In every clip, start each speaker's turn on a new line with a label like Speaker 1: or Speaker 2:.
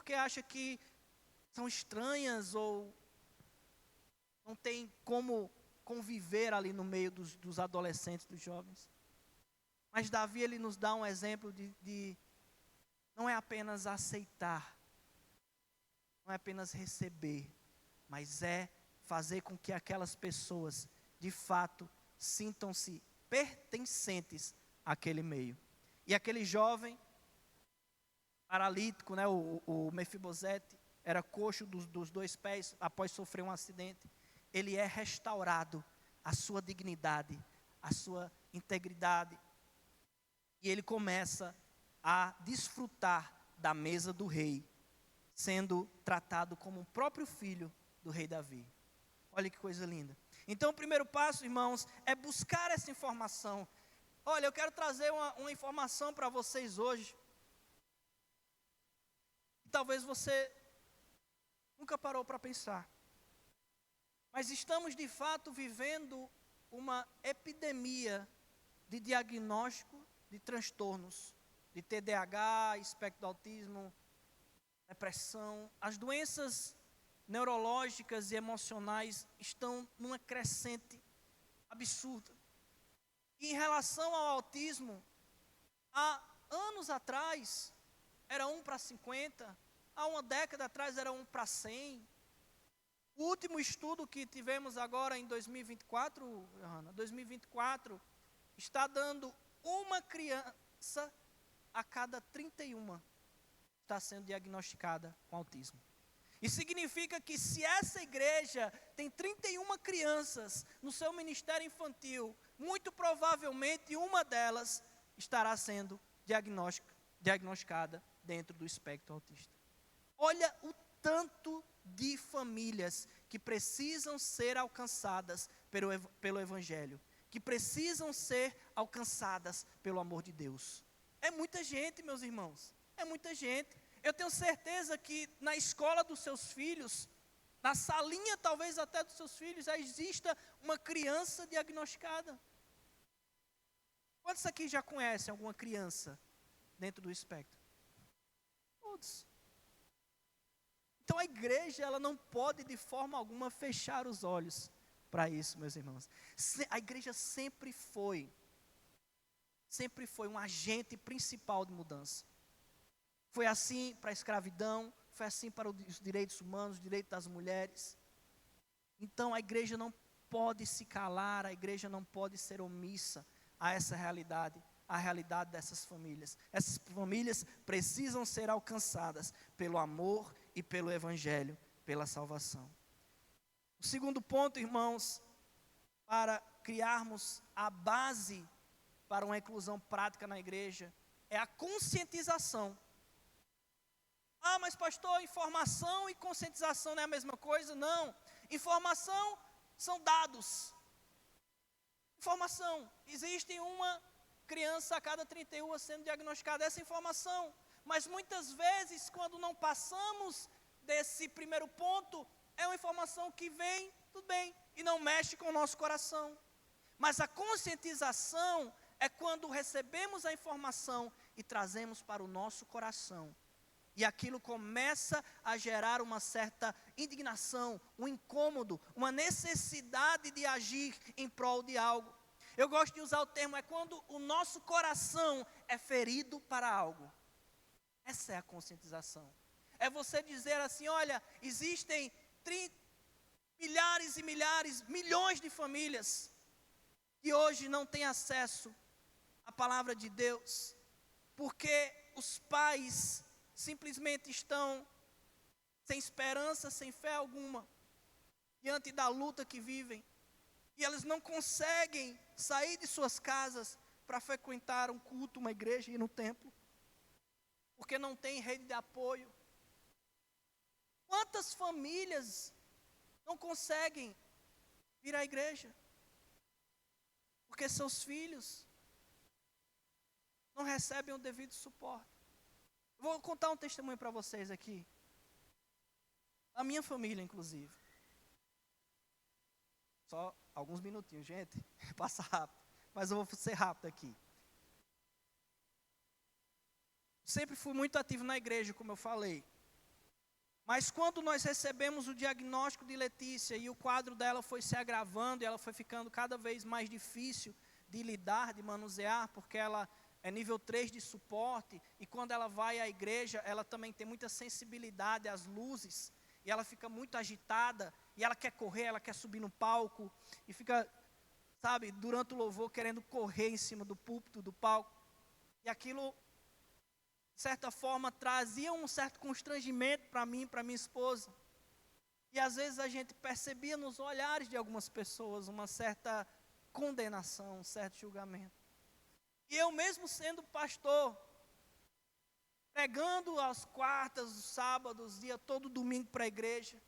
Speaker 1: porque acha que são estranhas ou não tem como conviver ali no meio dos adolescentes, dos jovens. Mas Davi, ele nos dá um exemplo de não é apenas aceitar, não é apenas receber, mas é fazer com que aquelas pessoas, de fato, sintam-se pertencentes àquele meio. E aquele jovem paralítico, né, o Mefibosete, era coxo dos dois pés após sofrer um acidente. Ele é restaurado, a sua dignidade, a sua integridade. E ele começa a desfrutar da mesa do rei, sendo tratado como o próprio filho do rei Davi. Olha que coisa linda. Então o primeiro passo, irmãos, é buscar essa informação. Olha, eu quero trazer uma informação para vocês hoje. Talvez você nunca parou para pensar. Mas estamos de fato vivendo uma epidemia de diagnóstico de transtornos, de TDAH, espectro do autismo, depressão. As doenças neurológicas e emocionais estão numa crescente absurda. E em relação ao autismo, há anos atrás, era 1 para 50, há uma década atrás era 1 para 100. O último estudo que tivemos agora em 2024, Johanna, 2024, está dando uma criança a cada 31 está sendo diagnosticada com autismo. Isso significa que se essa igreja tem 31 crianças no seu ministério infantil, muito provavelmente uma delas estará sendo diagnosticada dentro do espectro autista. Olha o tanto de famílias que precisam ser alcançadas pelo Evangelho, que precisam ser alcançadas pelo amor de Deus. É muita gente, meus irmãos, é muita gente. Eu tenho certeza que na escola dos seus filhos, na salinha talvez até dos seus filhos, já exista uma criança diagnosticada. Quantos aqui já conhecem alguma criança dentro do espectro? Todos. Então a igreja, ela não pode de forma alguma fechar os olhos para isso, meus irmãos. A igreja sempre foi um agente principal de mudança. Foi assim para a escravidão, foi assim para os direitos humanos, os direitos das mulheres. Então a igreja não pode se calar, a igreja não pode ser omissa a essa realidade, a realidade dessas famílias. Essas famílias precisam ser alcançadas pelo amor e pelo Evangelho, pela salvação. O segundo ponto, irmãos, para criarmos a base para uma inclusão prática na igreja, é a conscientização. Ah, mas pastor, informação e conscientização não é a mesma coisa? Não. Informação são dados. Informação. Existe uma criança a cada 31 sendo diagnosticada, essa informação. Mas muitas vezes, quando não passamos desse primeiro ponto, é uma informação que vem, tudo bem, e não mexe com o nosso coração. Mas a conscientização é quando recebemos a informação e trazemos para o nosso coração. E aquilo começa a gerar uma certa indignação, um incômodo, uma necessidade de agir em prol de algo. Eu gosto de usar o termo, é quando o nosso coração é ferido para algo. Essa é a conscientização. É você dizer assim, olha, existem milhares e milhares, milhões de famílias que hoje não têm acesso à palavra de Deus, porque os pais simplesmente estão sem esperança, sem fé alguma, diante da luta que vivem, e elas não conseguem sair de suas casas para frequentar um culto, uma igreja e ir no templo, porque não tem rede de apoio. Quantas famílias não conseguem vir à igreja? Porque seus filhos não recebem o devido suporte. Vou contar um testemunho para vocês aqui. A minha família, inclusive. Só alguns minutinhos, gente. Passa rápido. Mas eu vou ser rápido aqui. Sempre fui muito ativo na igreja, como eu falei. Mas quando nós recebemos o diagnóstico de Letícia e o quadro dela foi se agravando e ela foi ficando cada vez mais difícil de lidar, de manusear, porque ela é nível 3 de suporte, e quando ela vai à igreja, ela também tem muita sensibilidade às luzes, e ela fica muito agitada, e ela quer correr, ela quer subir no palco, e fica, sabe, durante o louvor, querendo correr em cima do púlpito, do palco, e aquilo, de certa forma, trazia um certo constrangimento para mim, para minha esposa, e às vezes a gente percebia nos olhares de algumas pessoas uma certa condenação, um certo julgamento. E eu mesmo sendo pastor, pregando às quartas, os sábados, ia todo domingo para a igreja,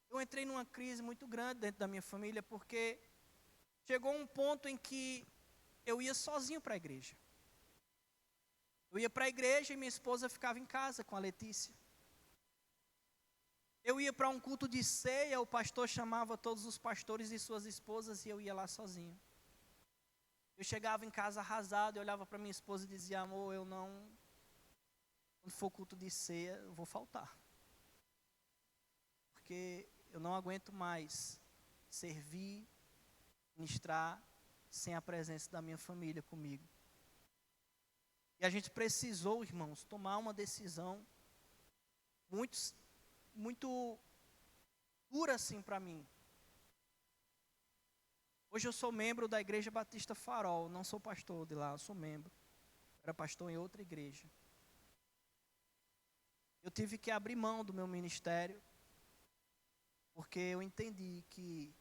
Speaker 1: eu entrei numa crise muito grande dentro da minha família, porque chegou um ponto em que eu ia sozinho para a igreja. Eu ia para a igreja e minha esposa ficava em casa com a Letícia. Eu ia para um culto de ceia, o pastor chamava todos os pastores e suas esposas e eu ia lá sozinho. Eu chegava em casa arrasado, eu olhava para minha esposa e dizia, amor, quando for culto de ceia, eu vou faltar. Porque eu não aguento mais servir, ministrar, sem a presença da minha família comigo. E a gente precisou, irmãos, tomar uma decisão muito dura assim para mim. Hoje eu sou membro da Igreja Batista Farol, não sou pastor de lá, eu sou membro. Era pastor em outra igreja. Eu tive que abrir mão do meu ministério, porque eu entendi que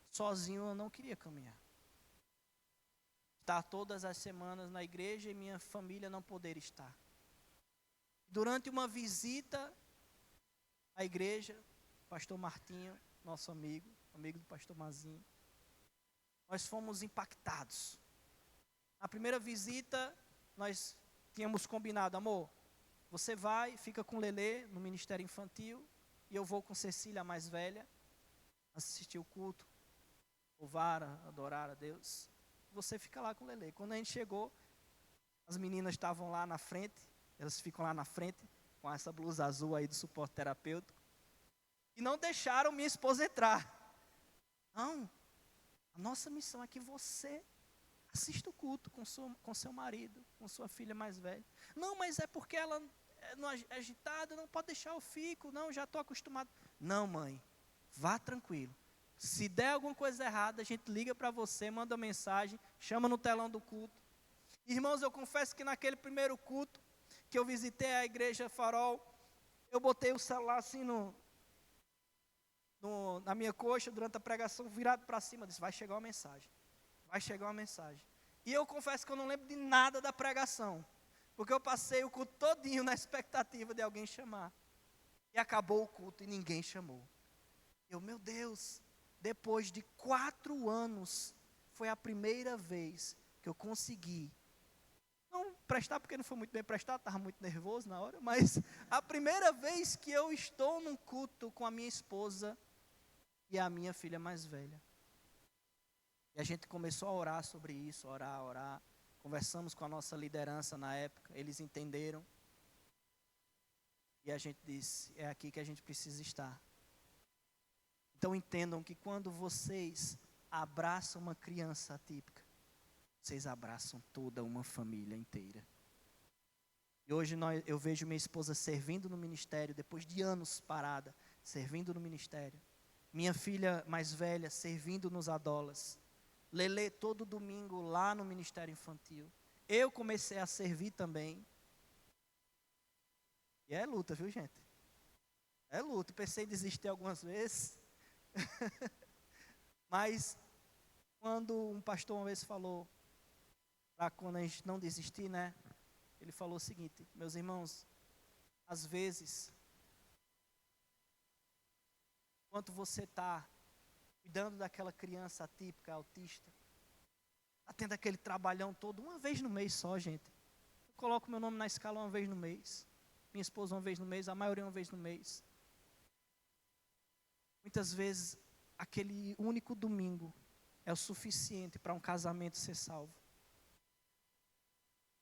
Speaker 1: sozinho eu não queria caminhar. Estar todas as semanas na igreja e minha família não poder estar. Durante uma visita à igreja, pastor Martinho, nosso amigo do pastor Mazinho, nós fomos impactados. Na primeira visita, nós tínhamos combinado, amor, você vai, fica com Lelê no ministério infantil, e eu vou com Cecília, a mais velha, assistir o culto, louvar, adorar a Deus. Você fica lá com Lelê. Quando a gente chegou, as meninas estavam lá na frente, elas ficam lá na frente, com essa blusa azul aí do suporte terapêutico, e não deixaram minha esposa entrar. Não, a nossa missão é que você assista o culto com seu marido, com sua filha mais velha. Não, mas é porque ela é agitada, não pode deixar eu fico, não, já estou acostumado. Não, mãe, vá tranquilo. Se der alguma coisa errada, a gente liga para você, manda mensagem, chama no telão do culto. Irmãos, eu confesso que naquele primeiro culto, que eu visitei a igreja Farol, eu botei o celular assim na minha coxa, durante a pregação, virado para cima, disse, vai chegar uma mensagem. Vai chegar uma mensagem. E eu confesso que eu não lembro de nada da pregação, porque eu passei o culto todinho na expectativa de alguém chamar. E acabou o culto e ninguém chamou. Meu Deus, depois de 4 anos, foi a primeira vez que eu consegui, não prestar porque não foi muito bem prestado, estava muito nervoso na hora, mas a primeira vez que eu estou num culto com a minha esposa e a minha filha mais velha. E a gente começou a orar sobre isso, orar. Conversamos com a nossa liderança na época, eles entenderam. E a gente disse, é aqui que a gente precisa estar. Então entendam que quando vocês abraçam uma criança atípica, vocês abraçam toda uma família inteira. E hoje eu vejo minha esposa servindo no ministério, depois de anos parada, servindo no ministério. Minha filha mais velha servindo nos Adolas. Lelê todo domingo lá no ministério infantil. Eu comecei a servir também. E é luta, viu, gente? É luta. Pensei em desistir algumas vezes. Mas quando um pastor uma vez falou, para quando a gente não desistir, né? Ele falou o seguinte, meus irmãos, às vezes, enquanto você está cuidando daquela criança atípica, autista, está tendo aquele trabalhão todo, uma vez no mês só, gente. Eu coloco meu nome na escala uma vez no mês. Minha esposa uma vez no mês, a maioria uma vez no mês. Muitas vezes, aquele único domingo é o suficiente para um casamento ser salvo.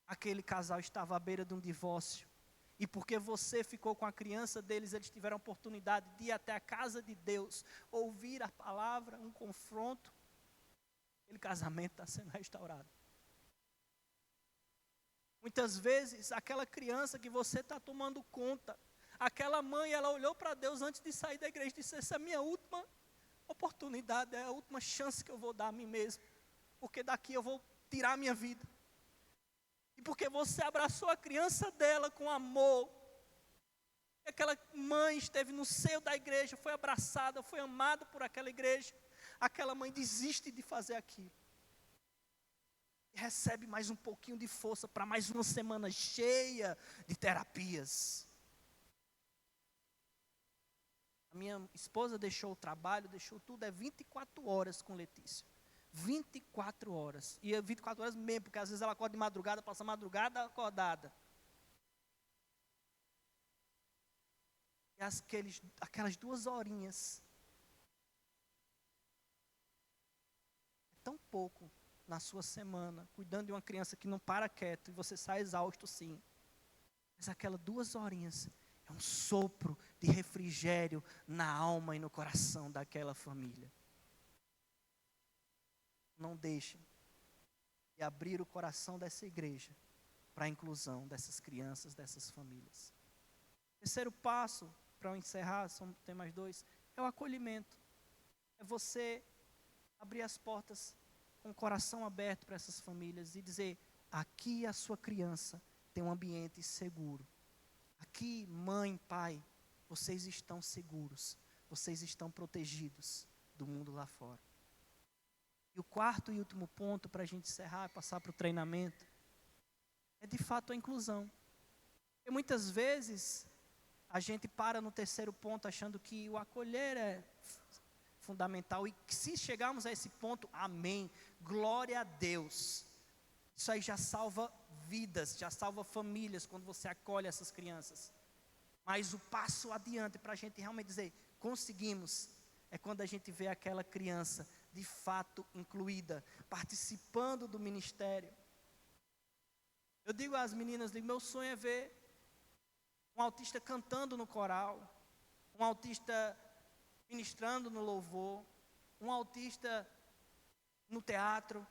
Speaker 1: Aquele casal estava à beira de um divórcio. E porque você ficou com a criança deles, eles tiveram a oportunidade de ir até a casa de Deus, ouvir a palavra, um confronto. Aquele casamento está sendo restaurado. Muitas vezes, aquela criança que você está tomando conta, aquela mãe, ela olhou para Deus antes de sair da igreja e disse: essa é a minha última oportunidade, é a última chance que eu vou dar a mim mesmo, porque daqui eu vou tirar a minha vida. E porque você abraçou a criança dela com amor, aquela mãe esteve no seio da igreja, foi abraçada, foi amada por aquela igreja, aquela mãe desiste de fazer aquilo. E recebe mais um pouquinho de força para mais uma semana cheia de terapias. A minha esposa deixou o trabalho, deixou tudo, é 24 horas com Letícia. 24 horas. E é 24 horas mesmo, porque às vezes ela acorda de madrugada, passa a madrugada acordada. E aquelas 2 horinhas. É tão pouco na sua semana, cuidando de uma criança que não para quieto, e você sai exausto sim. Mas aquelas 2 horinhas é um sopro de refrigério na alma e no coração daquela família. Não deixem de abrir o coração dessa igreja para a inclusão dessas crianças, dessas famílias. Terceiro passo, para eu encerrar, tem mais 2, é o acolhimento. É você abrir as portas com o coração aberto para essas famílias e dizer: aqui a sua criança tem um ambiente seguro. Aqui, mãe, pai, vocês estão seguros, vocês estão protegidos do mundo lá fora. E o quarto e último ponto para a gente encerrar, passar para o treinamento, é de fato a inclusão. Porque muitas vezes a gente para no terceiro ponto achando que o acolher é fundamental, e que se chegarmos a esse ponto, amém, glória a Deus. Isso aí já salva vidas, já salva famílias quando você acolhe essas crianças. Mas o passo adiante para a gente realmente dizer, conseguimos, é quando a gente vê aquela criança de fato incluída, participando do ministério. Eu digo às meninas, meu sonho é ver um autista cantando no coral, um autista ministrando no louvor, um autista no teatro.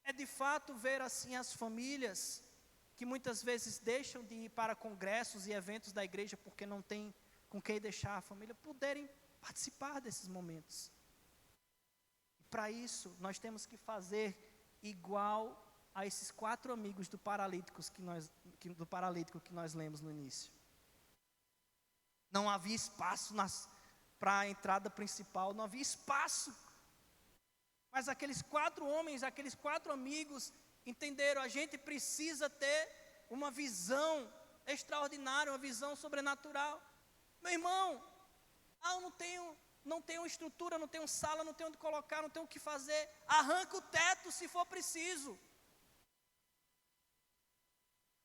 Speaker 1: É de fato ver assim as famílias que muitas vezes deixam de ir para congressos e eventos da igreja porque não tem com quem deixar a família, poderem participar desses momentos. E para isso, nós temos que fazer igual a esses 4 amigos do paralítico que nós lemos no início. Não havia espaço para a entrada principal, não havia espaço. Mas aqueles 4 homens, aqueles 4 amigos, entenderam, a gente precisa ter uma visão extraordinária, uma visão sobrenatural. Meu irmão, eu não tenho estrutura, não tenho sala, não tenho onde colocar, não tenho o que fazer. Arranca o teto se for preciso.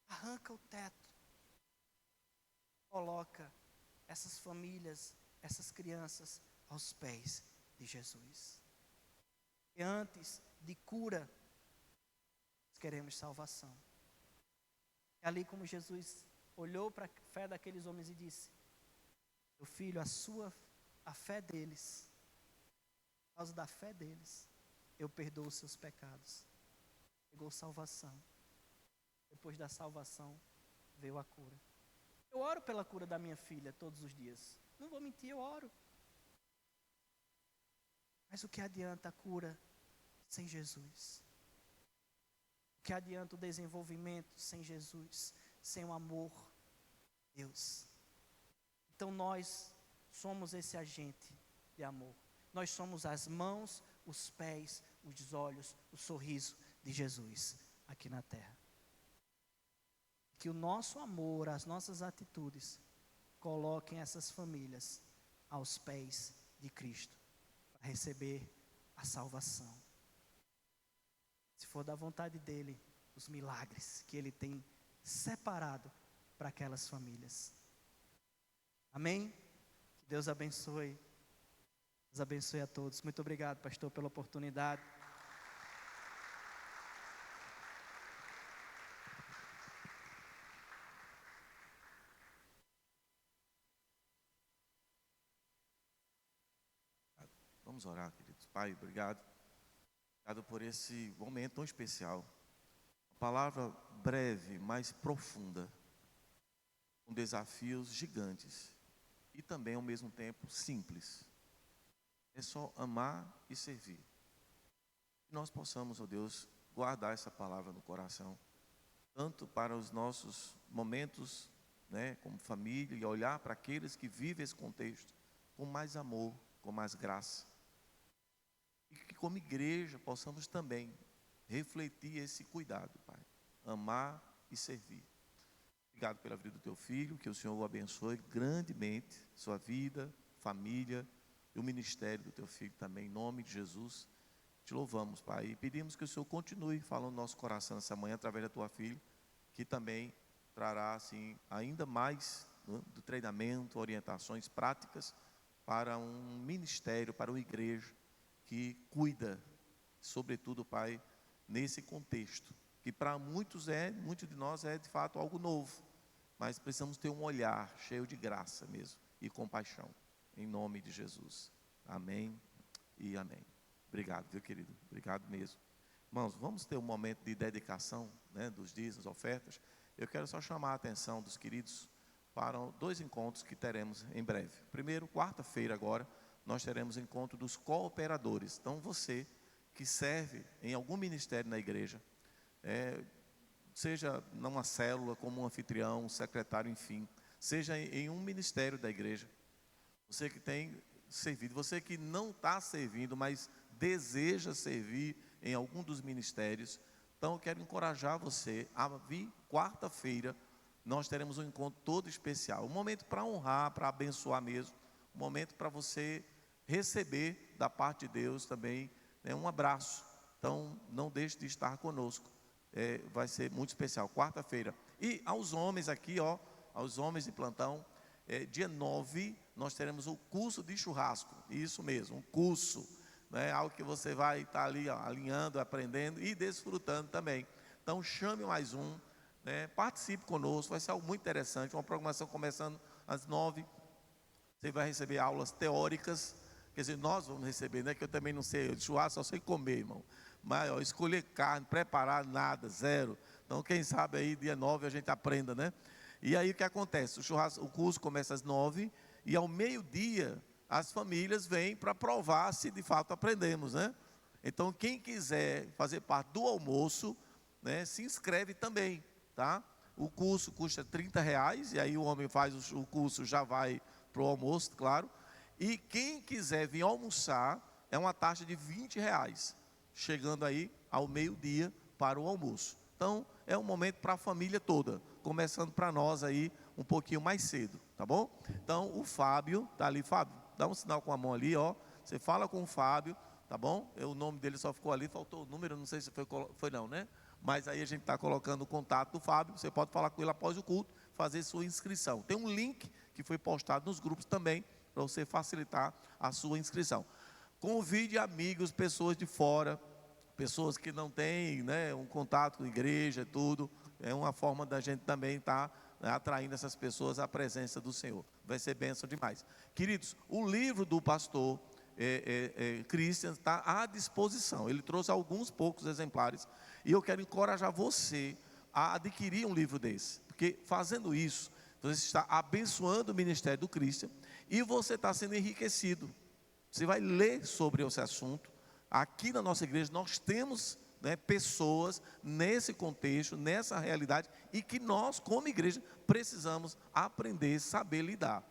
Speaker 1: Arranca o teto. Coloca essas famílias, essas crianças aos pés de Jesus. E antes de cura, nós queremos salvação. É ali como Jesus olhou para a fé daqueles homens e disse: meu filho, a fé deles, por causa da fé deles, eu perdoo os seus pecados. Chegou salvação. Depois da salvação, veio a cura. Eu oro pela cura da minha filha todos os dias. Não vou mentir, eu oro. Mas o que adianta a cura sem Jesus? O que adianta o desenvolvimento sem Jesus? Sem o amor de Deus? Então nós somos esse agente de amor. Nós somos as mãos, os pés, os olhos, o sorriso de Jesus aqui na terra. Que o nosso amor, as nossas atitudes, coloquem essas famílias aos pés de Cristo, para receber a salvação. Se for da vontade dEle, os milagres que Ele tem separado para aquelas famílias. Amém? Que Deus abençoe. Deus abençoe a todos. Muito obrigado, pastor, pela oportunidade.
Speaker 2: Vamos orar, queridos. Pai, obrigado. Obrigado por esse momento tão especial. Uma palavra breve, mas profunda, com desafios gigantes e também, ao mesmo tempo, simples. É só amar e servir. Que nós possamos, ó Deus, guardar essa palavra no coração, tanto para os nossos momentos, como família, e olhar para aqueles que vivem esse contexto com mais amor, com mais graça. E que como igreja possamos também refletir esse cuidado, Pai. Amar e servir. Obrigado pela vida do teu filho, que o Senhor o abençoe grandemente, sua vida, família e o ministério do teu filho também, em nome de Jesus. Te louvamos, Pai, e pedimos que o Senhor continue falando no nosso coração essa manhã, através da tua filha, que também trará, assim, ainda mais do treinamento, orientações práticas para um ministério, para uma igreja que cuida, sobretudo, Pai, nesse contexto, que para muitos de nós é de fato algo novo, mas precisamos ter um olhar cheio de graça mesmo e compaixão, em nome de Jesus. Amém e amém. Obrigado, viu, querido? Obrigado mesmo. Irmãos, vamos ter um momento de dedicação, dos dízimos, ofertas. Eu quero só chamar a atenção dos queridos para 2 encontros que teremos em breve. Primeiro, quarta-feira agora, nós teremos encontro dos cooperadores. Então, você que serve em algum ministério na igreja, seja numa célula, como um anfitrião, um secretário, enfim, seja em um ministério da igreja, você que tem servido, você que não está servindo, mas deseja servir em algum dos ministérios, então eu quero encorajar você a vir quarta-feira. Nós teremos um encontro todo especial, um momento para honrar, para abençoar mesmo, um momento para você receber da parte de Deus também, um abraço. Então não deixe de estar conosco, vai ser muito especial, quarta-feira. E aos homens aqui, aos homens de plantão, dia 9, nós teremos o curso de churrasco, isso mesmo, um curso, algo que você vai estar ali alinhando, aprendendo e desfrutando também. Então chame mais um, participe conosco, vai ser algo muito interessante, uma programação começando às 9, você vai receber aulas teóricas, quer dizer, nós vamos receber, que eu também não sei, churrasco só sei comer, irmão, mas escolher carne, preparar nada, zero. Então quem sabe aí dia 9 a gente aprenda, E aí o que acontece? O curso começa às 9 e ao meio-dia as famílias vêm para provar se de fato aprendemos, Então quem quiser fazer parte do almoço, se inscreve também, tá? O curso custa R$30, e aí o homem faz o curso, já vai para o almoço, claro. E quem quiser vir almoçar, é uma taxa de R$20, chegando aí ao meio-dia para o almoço. Então é um momento para a família toda, começando para nós aí um pouquinho mais cedo, tá bom? Então o Fábio, tá ali, Fábio, dá um sinal com a mão ali, você fala com o Fábio, tá bom? O nome dele só ficou ali, faltou o número, não sei se foi não, Mas aí a gente está colocando o contato do Fábio, você pode falar com ele após o culto, fazer sua inscrição. Tem um link que foi postado nos grupos também, para você facilitar a sua inscrição. Convide amigos, pessoas de fora, pessoas que não têm um contato com a igreja, tudo. É uma forma da gente também estar atraindo essas pessoas à presença do Senhor. Vai ser bênção demais. Queridos, o livro do pastor Christian está à disposição. Ele trouxe alguns poucos exemplares. E eu quero encorajar você a adquirir um livro desse. Porque fazendo isso, você está abençoando o ministério do Christian e você está sendo enriquecido. Você vai ler sobre esse assunto. Aqui na nossa igreja nós temos pessoas nesse contexto, nessa realidade, e que nós, como igreja, precisamos aprender, saber lidar.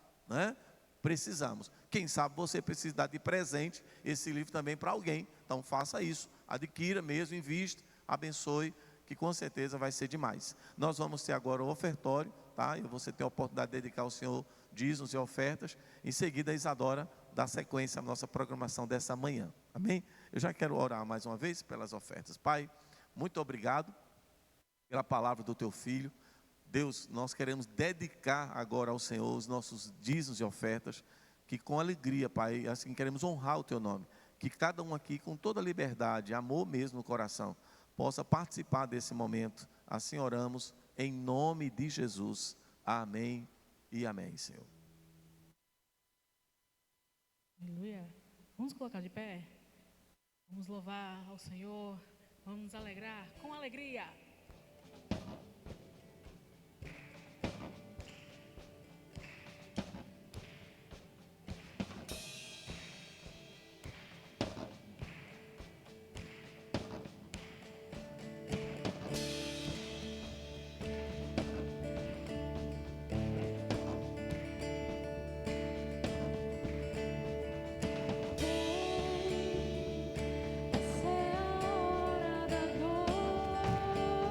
Speaker 2: Precisamos. Quem sabe você precisa dar de presente esse livro também para alguém. Então faça isso, adquira mesmo, invista, abençoe, que com certeza vai ser demais. Nós vamos ter agora o ofertório, tá? E você tem a oportunidade de dedicar ao Senhor dízimos e ofertas. Em seguida a Isadora dá sequência à nossa programação dessa manhã. Amém? Eu já quero orar mais uma vez pelas ofertas. Pai, muito obrigado pela palavra do teu filho. Deus, nós queremos dedicar agora ao Senhor os nossos dízimos e ofertas, que com alegria, Pai, assim queremos honrar o teu nome. Que cada um aqui, com toda liberdade, amor mesmo no coração, possa participar desse momento. Assim oramos, em nome de Jesus. Amém e amém, Senhor.
Speaker 3: Aleluia. Vamos colocar de pé? Vamos louvar ao Senhor. Vamos nos alegrar com alegria.
Speaker 4: Essa é a hora da adoração.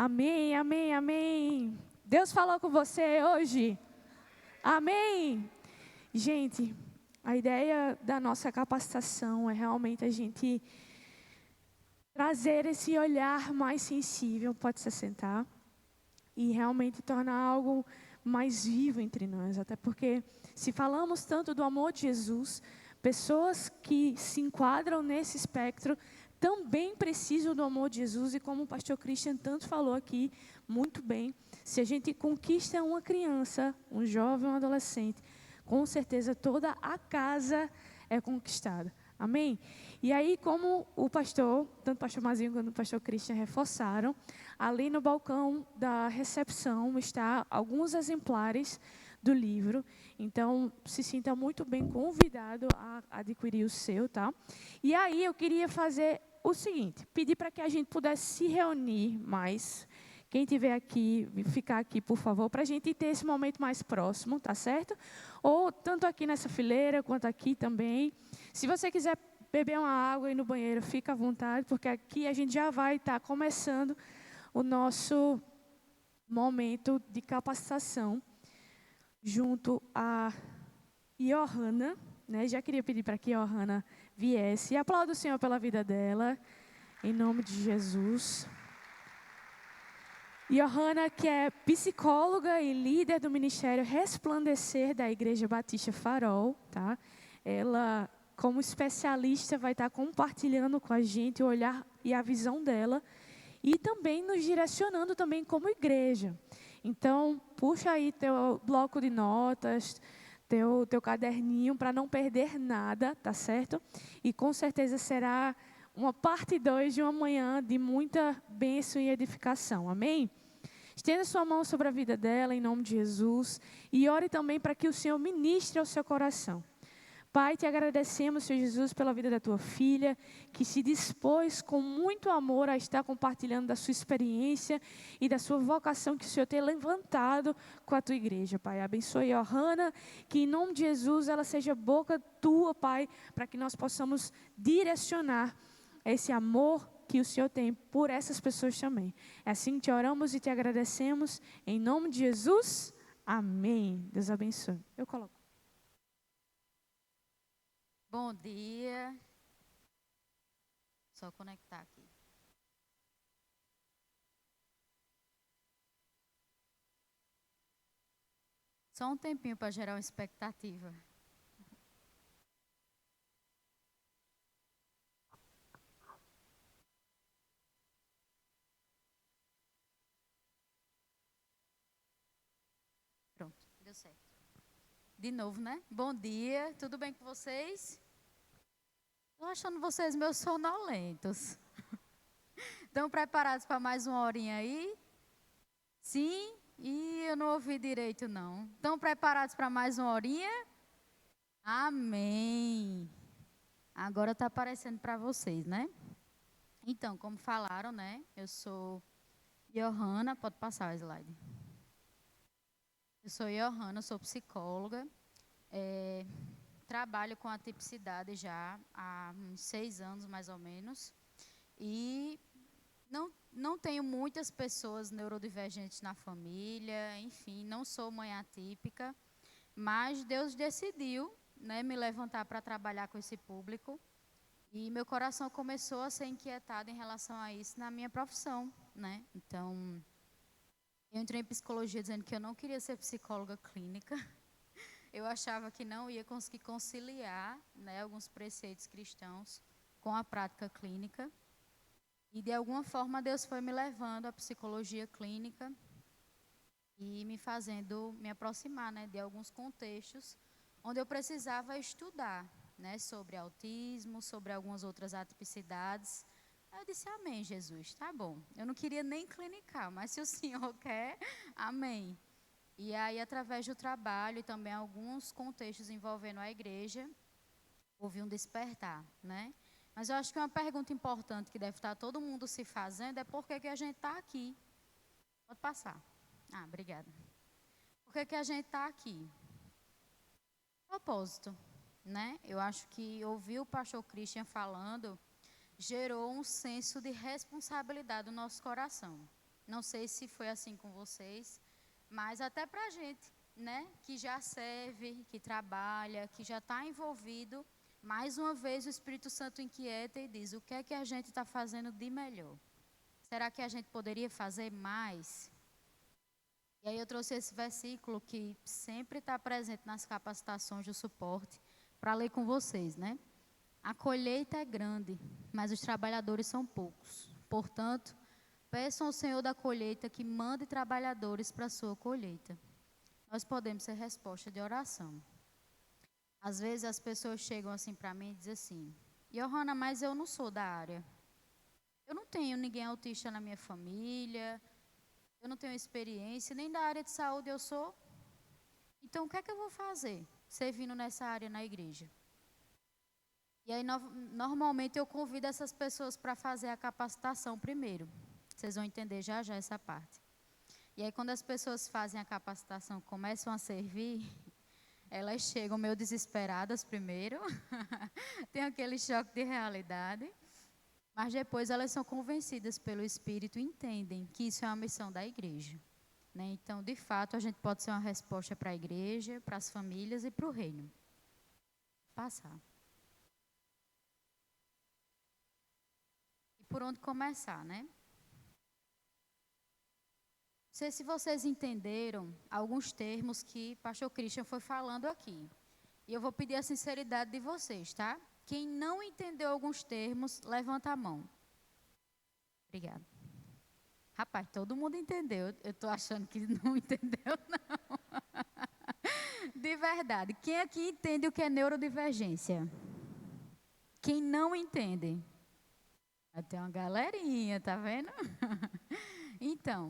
Speaker 4: Amém, amém, amém. Deus falou com você hoje? Amém. Gente, a ideia da nossa capacitação é realmente a gente trazer esse olhar mais sensível, pode se sentar, e realmente tornar algo mais vivo entre nós. Até porque, se falamos tanto do amor de Jesus, pessoas que se enquadram nesse espectro também precisam do amor de Jesus. E como o pastor Christian tanto falou aqui, muito bem, se a gente conquista uma criança, um jovem, um adolescente, com certeza toda a casa é conquistada. Amém? E aí, como o pastor, tanto o pastor Mazinho quanto o pastor Christian reforçaram, ali no balcão da recepção está alguns exemplares do livro. Então, se sinta muito bem convidado a adquirir o seu, tá? E aí, eu queria fazer o seguinte, pedir para que a gente pudesse se reunir mais. Quem estiver aqui, ficar aqui, por favor, para a gente ter esse momento mais próximo, tá certo? Ou tanto aqui nessa fileira, quanto aqui também. Se você quiser beber uma água e ir no banheiro, fica à vontade, porque aqui a gente já vai estar começando o nosso momento de capacitação junto a Johanna, né? Já queria pedir para que Johanna viesse. E aplauda o Senhor pela vida dela, em nome de Jesus. Johanna, que é psicóloga e líder do Ministério Resplandecer da Igreja Batista Farol, tá? Ela, como especialista, vai estar compartilhando com a gente o olhar e a visão dela e também nos direcionando também como igreja. Então, puxa aí teu bloco de notas, teu caderninho para não perder nada, tá certo? E com certeza será uma parte 2 de uma manhã de muita bênção e edificação. Amém? Estenda sua mão sobre a vida dela, em nome de Jesus. E ore também para que o Senhor ministre ao seu coração. Pai, te agradecemos, Senhor Jesus, pela vida da tua filha, que se dispôs com muito amor a estar compartilhando da sua experiência e da sua vocação que o Senhor tem levantado com a tua igreja, Pai. Abençoe a Johanna, que em nome de Jesus ela seja boca tua, Pai, para que nós possamos direcionar esse amor que o Senhor tem por essas pessoas também. É assim que te oramos e te agradecemos, em nome de Jesus. Amém. Deus abençoe. Eu coloco.
Speaker 5: Bom dia. Só conectar aqui. Só um tempinho para gerar uma expectativa. Pronto, deu certo. De novo, né? Bom dia, tudo bem com vocês? Estou achando vocês meus sonolentos. Estão preparados para mais uma horinha aí? Sim? E eu não ouvi direito, não. Estão preparados para mais uma horinha? Amém. Agora está aparecendo para vocês, né? Então, como falaram, né? Eu sou Johanna, pode passar o slide. Eu sou Johanna, sou psicóloga, trabalho com a tipicidade já há uns 6 anos, mais ou menos, e não tenho muitas pessoas neurodivergentes na família, enfim, não sou mãe atípica, mas Deus decidiu, né, me levantar para trabalhar com esse público, e meu coração começou a ser inquietado em relação a isso na minha profissão, né? Então, eu entrei em psicologia dizendo que eu não queria ser psicóloga clínica. Eu achava que não ia conseguir conciliar, né, alguns preceitos cristãos com a prática clínica. E, de alguma forma, Deus foi me levando à psicologia clínica e me fazendo me aproximar, né, de alguns contextos onde eu precisava estudar, né, sobre autismo, sobre algumas outras atipicidades. Eu disse, amém, Jesus, tá bom. Eu não queria nem clinicar, mas se o Senhor quer, amém. E aí, através do trabalho e também alguns contextos envolvendo a igreja, houve um despertar, né? Mas eu acho que uma pergunta importante que deve estar todo mundo se fazendo é por que a gente está aqui? Pode passar. Ah, obrigada. Por que a gente está aqui? Propósito, né? Eu acho que ouvir o pastor Christian falando gerou um senso de responsabilidade no nosso coração. Não sei se foi assim com vocês, mas até para a gente, né, que já serve, que trabalha, que já está envolvido, mais uma vez o Espírito Santo inquieta e diz: o que é que a gente está fazendo de melhor? Será que a gente poderia fazer mais? E aí eu trouxe esse versículo que sempre está presente nas capacitações do suporte, para ler com vocês, né? A colheita é grande, mas os trabalhadores são poucos. Portanto, peçam ao Senhor da colheita que mande trabalhadores para a sua colheita. Nós podemos ser resposta de oração. Às vezes as pessoas chegam assim para mim e dizem assim: Johanna, mas eu não sou da área. Eu não tenho ninguém autista na minha família, eu não tenho experiência, nem da área de saúde eu sou. Então, o que é que eu vou fazer servindo nessa área na igreja? E aí, normalmente, eu convido essas pessoas para fazer a capacitação primeiro. Vocês vão entender já já essa parte. E aí, quando as pessoas fazem a capacitação, começam a servir, elas chegam meio desesperadas primeiro, tem aquele choque de realidade, mas depois elas são convencidas pelo Espírito e entendem que isso é uma missão da igreja. Né? Então, de fato, a gente pode ser uma resposta para a igreja, para as famílias e para o reino. Passar. E por onde começar, né? Não sei se vocês entenderam alguns termos que o pastor Christian foi falando aqui. E eu vou pedir a sinceridade de vocês, tá? Quem não entendeu alguns termos, levanta a mão. Obrigada. Rapaz, todo mundo entendeu. Eu estou achando que não entendeu, não. De verdade. Quem aqui entende o que é neurodivergência? Quem não entende? Tem uma galerinha, tá vendo? Então,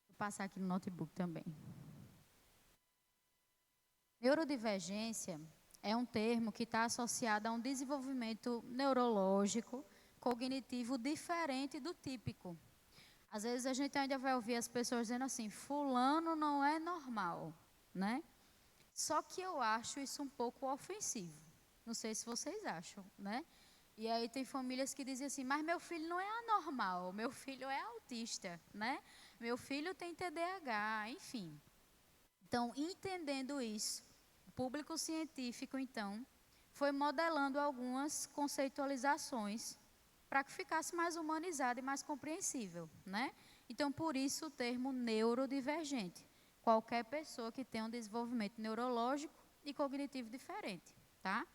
Speaker 5: vou passar aqui no notebook também. Neurodivergência é um termo que está associado a um desenvolvimento neurológico, cognitivo diferente do típico. Às vezes a gente ainda vai ouvir as pessoas dizendo assim: fulano não é normal, né? Só que eu acho isso um pouco ofensivo. Não sei se vocês acham, né? E aí tem famílias que dizem assim: mas meu filho não é anormal, meu filho é autista, né? Meu filho tem TDAH, enfim. Então, entendendo isso, o público científico, então, foi modelando algumas conceitualizações para que ficasse mais humanizado e mais compreensível, né? Então, por isso o termo neurodivergente. Qualquer pessoa que tenha um desenvolvimento neurológico e cognitivo diferente, tá?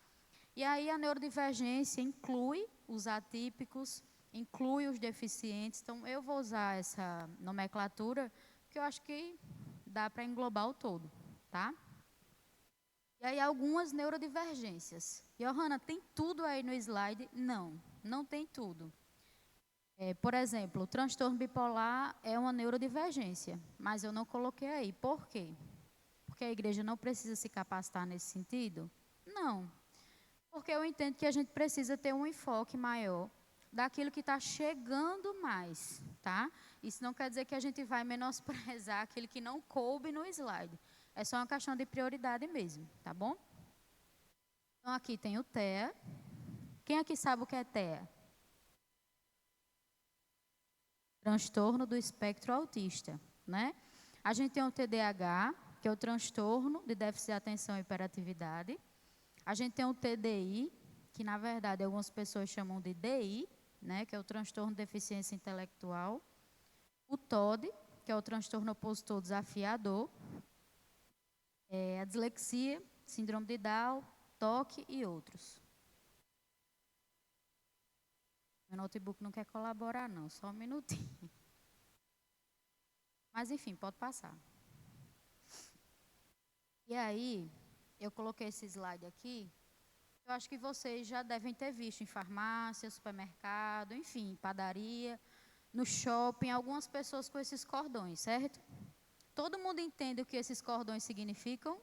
Speaker 5: E aí a neurodivergência inclui os atípicos, inclui os deficientes. Então, eu vou usar essa nomenclatura, porque eu acho que dá para englobar o todo, tá? E aí algumas neurodivergências. Johanna, tem tudo aí no slide? Não, não tem tudo. Por exemplo, o transtorno bipolar é uma neurodivergência, mas eu não coloquei aí. Por quê? Porque a igreja não precisa se capacitar nesse sentido? Não. Porque eu entendo que a gente precisa ter um enfoque maior daquilo que está chegando mais, tá? Isso não quer dizer que a gente vai menosprezar aquele que não coube no slide. É só uma questão de prioridade mesmo, tá bom? Então, aqui tem o TEA. Quem aqui sabe o que é TEA? Transtorno do espectro autista, né? A gente tem o TDAH, que é o transtorno de déficit de atenção e hiperatividade. A gente tem o TDI, que na verdade algumas pessoas chamam de DI, né, que é o transtorno de deficiência intelectual. O TOD, que é o transtorno opositor desafiador. A dislexia, síndrome de Down, TOC e outros. Meu notebook não quer colaborar não, só um minutinho. Mas enfim, pode passar. E aí, eu coloquei esse slide aqui, eu acho que vocês já devem ter visto em farmácia, supermercado, enfim, padaria, no shopping, algumas pessoas com esses cordões, certo? Todo mundo entende o que esses cordões significam?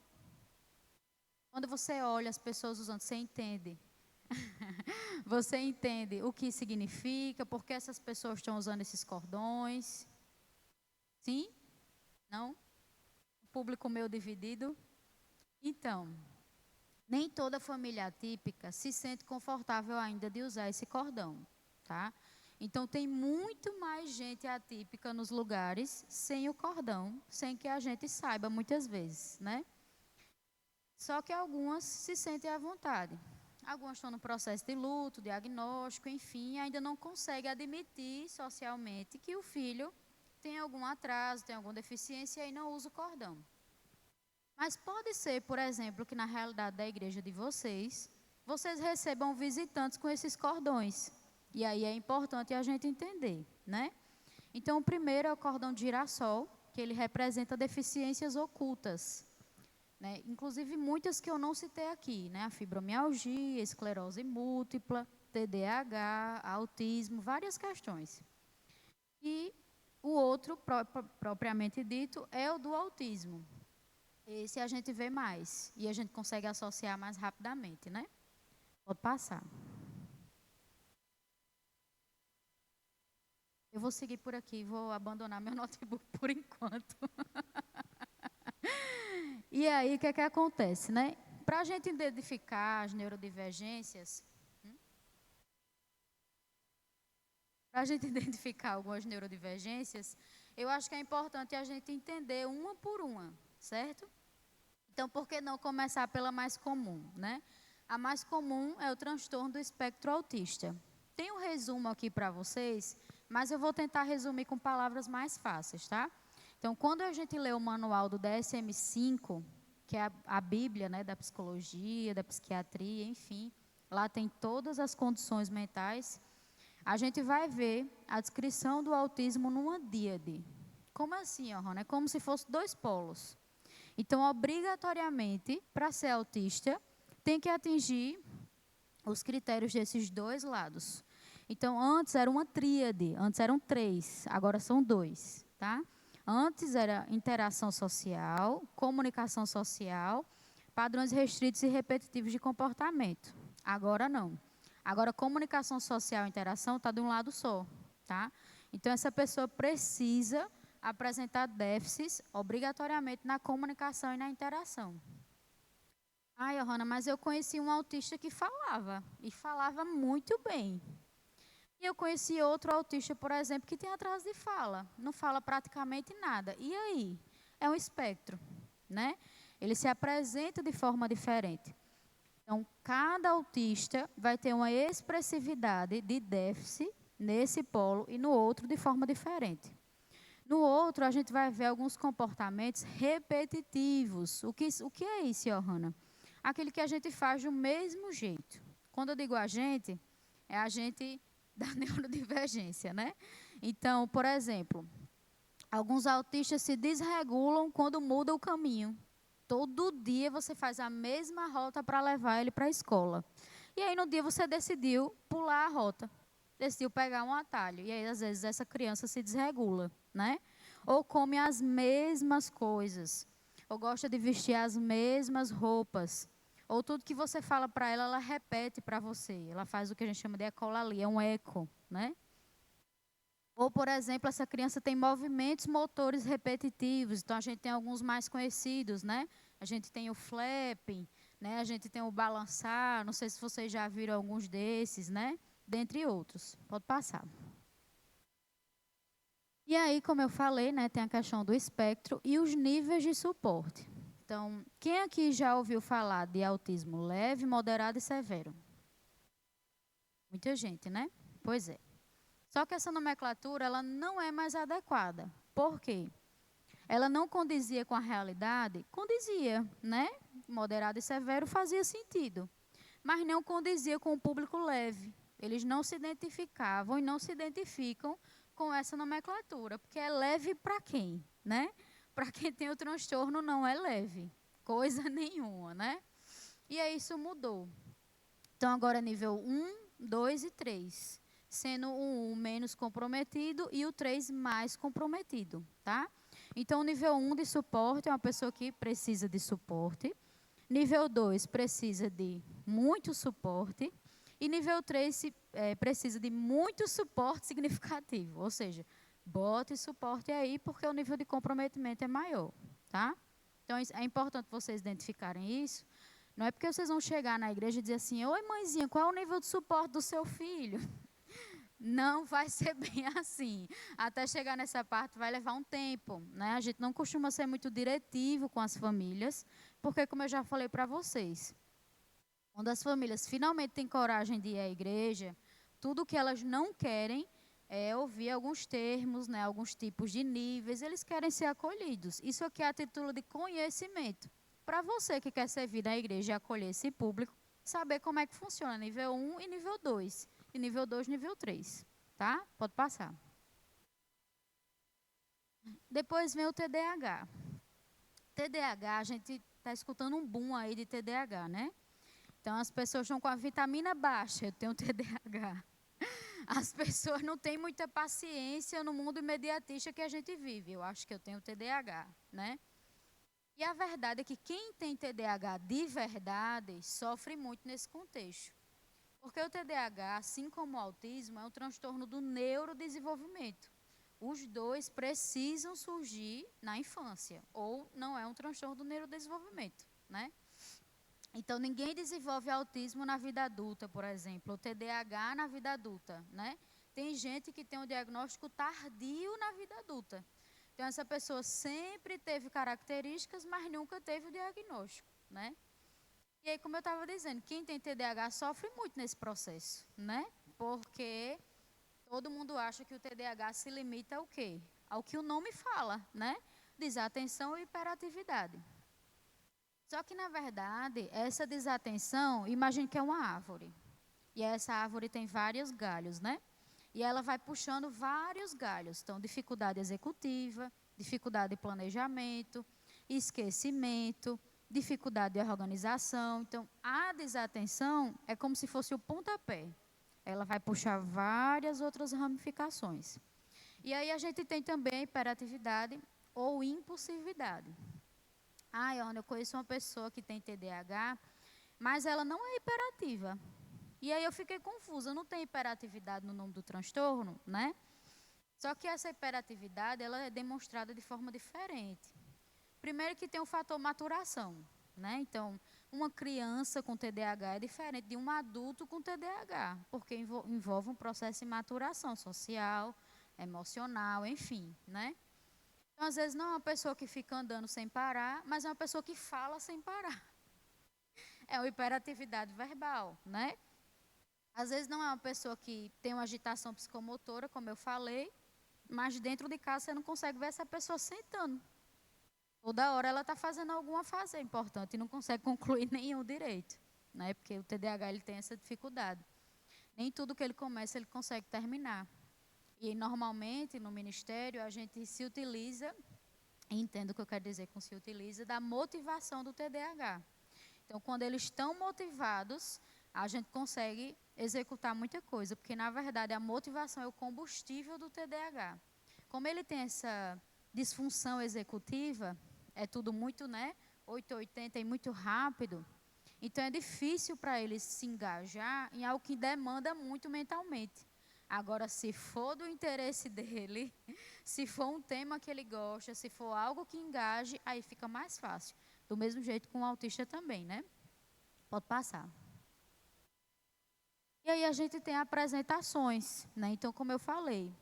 Speaker 5: Quando você olha as pessoas usando, você entende. Você entende o que significa, por que essas pessoas estão usando esses cordões? Sim? Não? O público meio dividido? Então, nem toda família atípica se sente confortável ainda de usar esse cordão, tá? Então, tem muito mais gente atípica nos lugares sem o cordão, sem que a gente saiba muitas vezes, né? Só que algumas se sentem à vontade. Algumas estão no processo de luto, diagnóstico, enfim, ainda não conseguem admitir socialmente que o filho tem algum atraso, tem alguma deficiência e aí não usa o cordão. Mas pode ser, por exemplo, que na realidade da igreja de vocês recebam visitantes com esses cordões. E aí é importante a gente entender, né? Então, o primeiro é o cordão de girassol, que ele representa deficiências ocultas, né? Inclusive muitas que eu não citei aqui, né? A fibromialgia, esclerose múltipla, TDAH, autismo, várias questões. E o outro, propriamente dito, é o do autismo. Esse a gente vê mais e a gente consegue associar mais rapidamente, né? Pode passar. Eu vou seguir por aqui, vou abandonar meu notebook por enquanto. E aí, o que é que acontece, né? Para a gente identificar as neurodivergências, para a gente identificar algumas neurodivergências, eu acho que é importante a gente entender uma por uma, certo? Então, por que não começar pela mais comum, né? A mais comum é o transtorno do espectro autista. Tem um resumo aqui para vocês, mas eu vou tentar resumir com palavras mais fáceis, tá? Então, quando a gente lê o manual do DSM-5, que é a Bíblia, né, da psicologia, da psiquiatria, enfim, lá tem todas as condições mentais, a gente vai ver a descrição do autismo numa díade. Como assim, Rona? É como se fosse dois polos. Então, obrigatoriamente, para ser autista, tem que atingir os critérios desses dois lados. Então, antes era uma tríade, antes eram 3, agora são 2, tá? Antes era interação social, comunicação social, padrões restritos e repetitivos de comportamento. Agora não. Agora, comunicação social e interação está de um lado só, tá? Então, essa pessoa precisa apresentar déficits obrigatoriamente na comunicação e na interação. Ai, Johanna, mas eu conheci um autista que falava, e falava muito bem. E eu conheci outro autista, por exemplo, que tem atraso de fala, não fala praticamente nada. E aí? É um espectro, né? Ele se apresenta de forma diferente. Então, cada autista vai ter uma expressividade de déficit nesse polo e no outro de forma diferente. No outro, a gente vai ver alguns comportamentos repetitivos. O que é isso, Johanna? Aquele que a gente faz do mesmo jeito. Quando eu digo a gente, é a gente da neurodivergência, né? Então, por exemplo, alguns autistas se desregulam quando muda o caminho. Todo dia você faz a mesma rota para levar ele para a escola. E aí, no dia, você decidiu pular a rota. Decidiu pegar um atalho. E aí, às vezes, essa criança se desregula, né? Ou come as mesmas coisas. Ou gosta de vestir as mesmas roupas. Ou tudo que você fala para ela, ela repete para você. Ela faz o que a gente chama de ecolalia, é um eco, né? Ou, por exemplo, essa criança tem movimentos motores repetitivos. Então, a gente tem alguns mais conhecidos, né? A gente tem o flapping, né? A gente tem o balançar. Não sei se vocês já viram alguns desses, né? Dentre outros. Pode passar. E aí, como eu falei, né? Tem a questão do espectro e os níveis de suporte. Então, quem aqui já ouviu falar de autismo leve, moderado e severo? Muita gente, né? Pois é. Só que essa nomenclatura, ela não é mais adequada. Por quê? Ela não condizia com a realidade? Condizia, né? Moderado e severo fazia sentido. Mas não condizia com o público leve. Eles não se identificavam e não se identificam com essa nomenclatura. Porque é leve para quem, né? Para quem tem o transtorno não é leve. Coisa nenhuma, né? E aí isso mudou. Então, agora é nível 1, 2 e 3. Sendo o 1 menos comprometido e o 3 mais comprometido, tá? Então, o nível 1 de suporte é uma pessoa que precisa de suporte. Nível 2 precisa de muito suporte. E nível 3 precisa de muito suporte significativo. Ou seja, bote suporte aí porque o nível de comprometimento é maior, tá? Então, é importante vocês identificarem isso. Não é porque vocês vão chegar na igreja e dizer assim, oi, mãezinha, qual é o nível de suporte do seu filho? Não vai ser bem assim. Até chegar nessa parte vai levar um tempo, né? A gente não costuma ser muito diretivo com as famílias, porque, como eu já falei para vocês, quando as famílias finalmente têm coragem de ir à igreja, tudo que elas não querem é ouvir alguns termos, né, alguns tipos de níveis, eles querem ser acolhidos. Isso aqui é a título de conhecimento. Para você que quer servir na igreja e acolher esse público, saber como é que funciona nível 1 e nível 2. E nível 2, nível 3. Tá? Pode passar. Depois vem o TDAH. TDAH, a gente está escutando um boom aí de TDAH, né? Então, as pessoas estão com a vitamina baixa, eu tenho TDAH. As pessoas não têm muita paciência no mundo imediatista que a gente vive. Eu acho que eu tenho TDAH, né? E a verdade é que quem tem TDAH de verdade sofre muito nesse contexto. Porque o TDAH, assim como o autismo, é um transtorno do neurodesenvolvimento. Os dois precisam surgir na infância, ou não é um transtorno do neurodesenvolvimento, né? Então, ninguém desenvolve autismo na vida adulta, por exemplo, ou TDAH na vida adulta, né? Tem gente que tem um diagnóstico tardio na vida adulta. Então, essa pessoa sempre teve características, mas nunca teve o diagnóstico, né? E aí, como eu estava dizendo, quem tem TDAH sofre muito nesse processo, né? Porque todo mundo acha que o TDAH se limita ao quê? Ao que o nome fala, né? Desatenção e hiperatividade. Só que, na verdade, essa desatenção, imagine que é uma árvore. E essa árvore tem vários galhos, né? E ela vai puxando vários galhos. Então, dificuldade executiva, dificuldade de planejamento, esquecimento, dificuldade de organização. Então, a desatenção é como se fosse o pontapé. Ela vai puxar várias outras ramificações. E aí a gente tem também a hiperatividade ou impulsividade. Ana, eu conheço uma pessoa que tem TDAH, mas ela não é hiperativa. E aí eu fiquei confusa, não tem hiperatividade no nome do transtorno, né? Só que essa hiperatividade, ela é demonstrada de forma diferente. Primeiro que tem o fator maturação, né? Então, uma criança com TDAH é diferente de um adulto com TDAH, porque envolve um processo de maturação social, emocional, enfim, né? Então, às vezes, não é uma pessoa que fica andando sem parar, mas é uma pessoa que fala sem parar. É uma hiperatividade verbal, né? Às vezes, não é uma pessoa que tem uma agitação psicomotora, como eu falei, mas dentro de casa você não consegue ver essa pessoa sentando. Toda hora ela está fazendo alguma fase importante e não consegue concluir nenhum direito, né? Porque o TDAH ele tem essa dificuldade. Nem tudo que ele começa ele consegue terminar. E normalmente no ministério a gente se utiliza, entendo o que eu quero dizer com se utiliza, da motivação do TDAH. Então, quando eles estão motivados, a gente consegue executar muita coisa, porque na verdade a motivação é o combustível do TDAH. Como ele tem essa disfunção executiva, é tudo muito, né, 880 e muito rápido, então é difícil para ele se engajar em algo que demanda muito mentalmente. Agora, se for do interesse dele, se for um tema que ele gosta, se for algo que engaje, aí fica mais fácil. Do mesmo jeito com o autista também, né? Pode passar. E aí a gente tem apresentações, né? Então, como eu falei,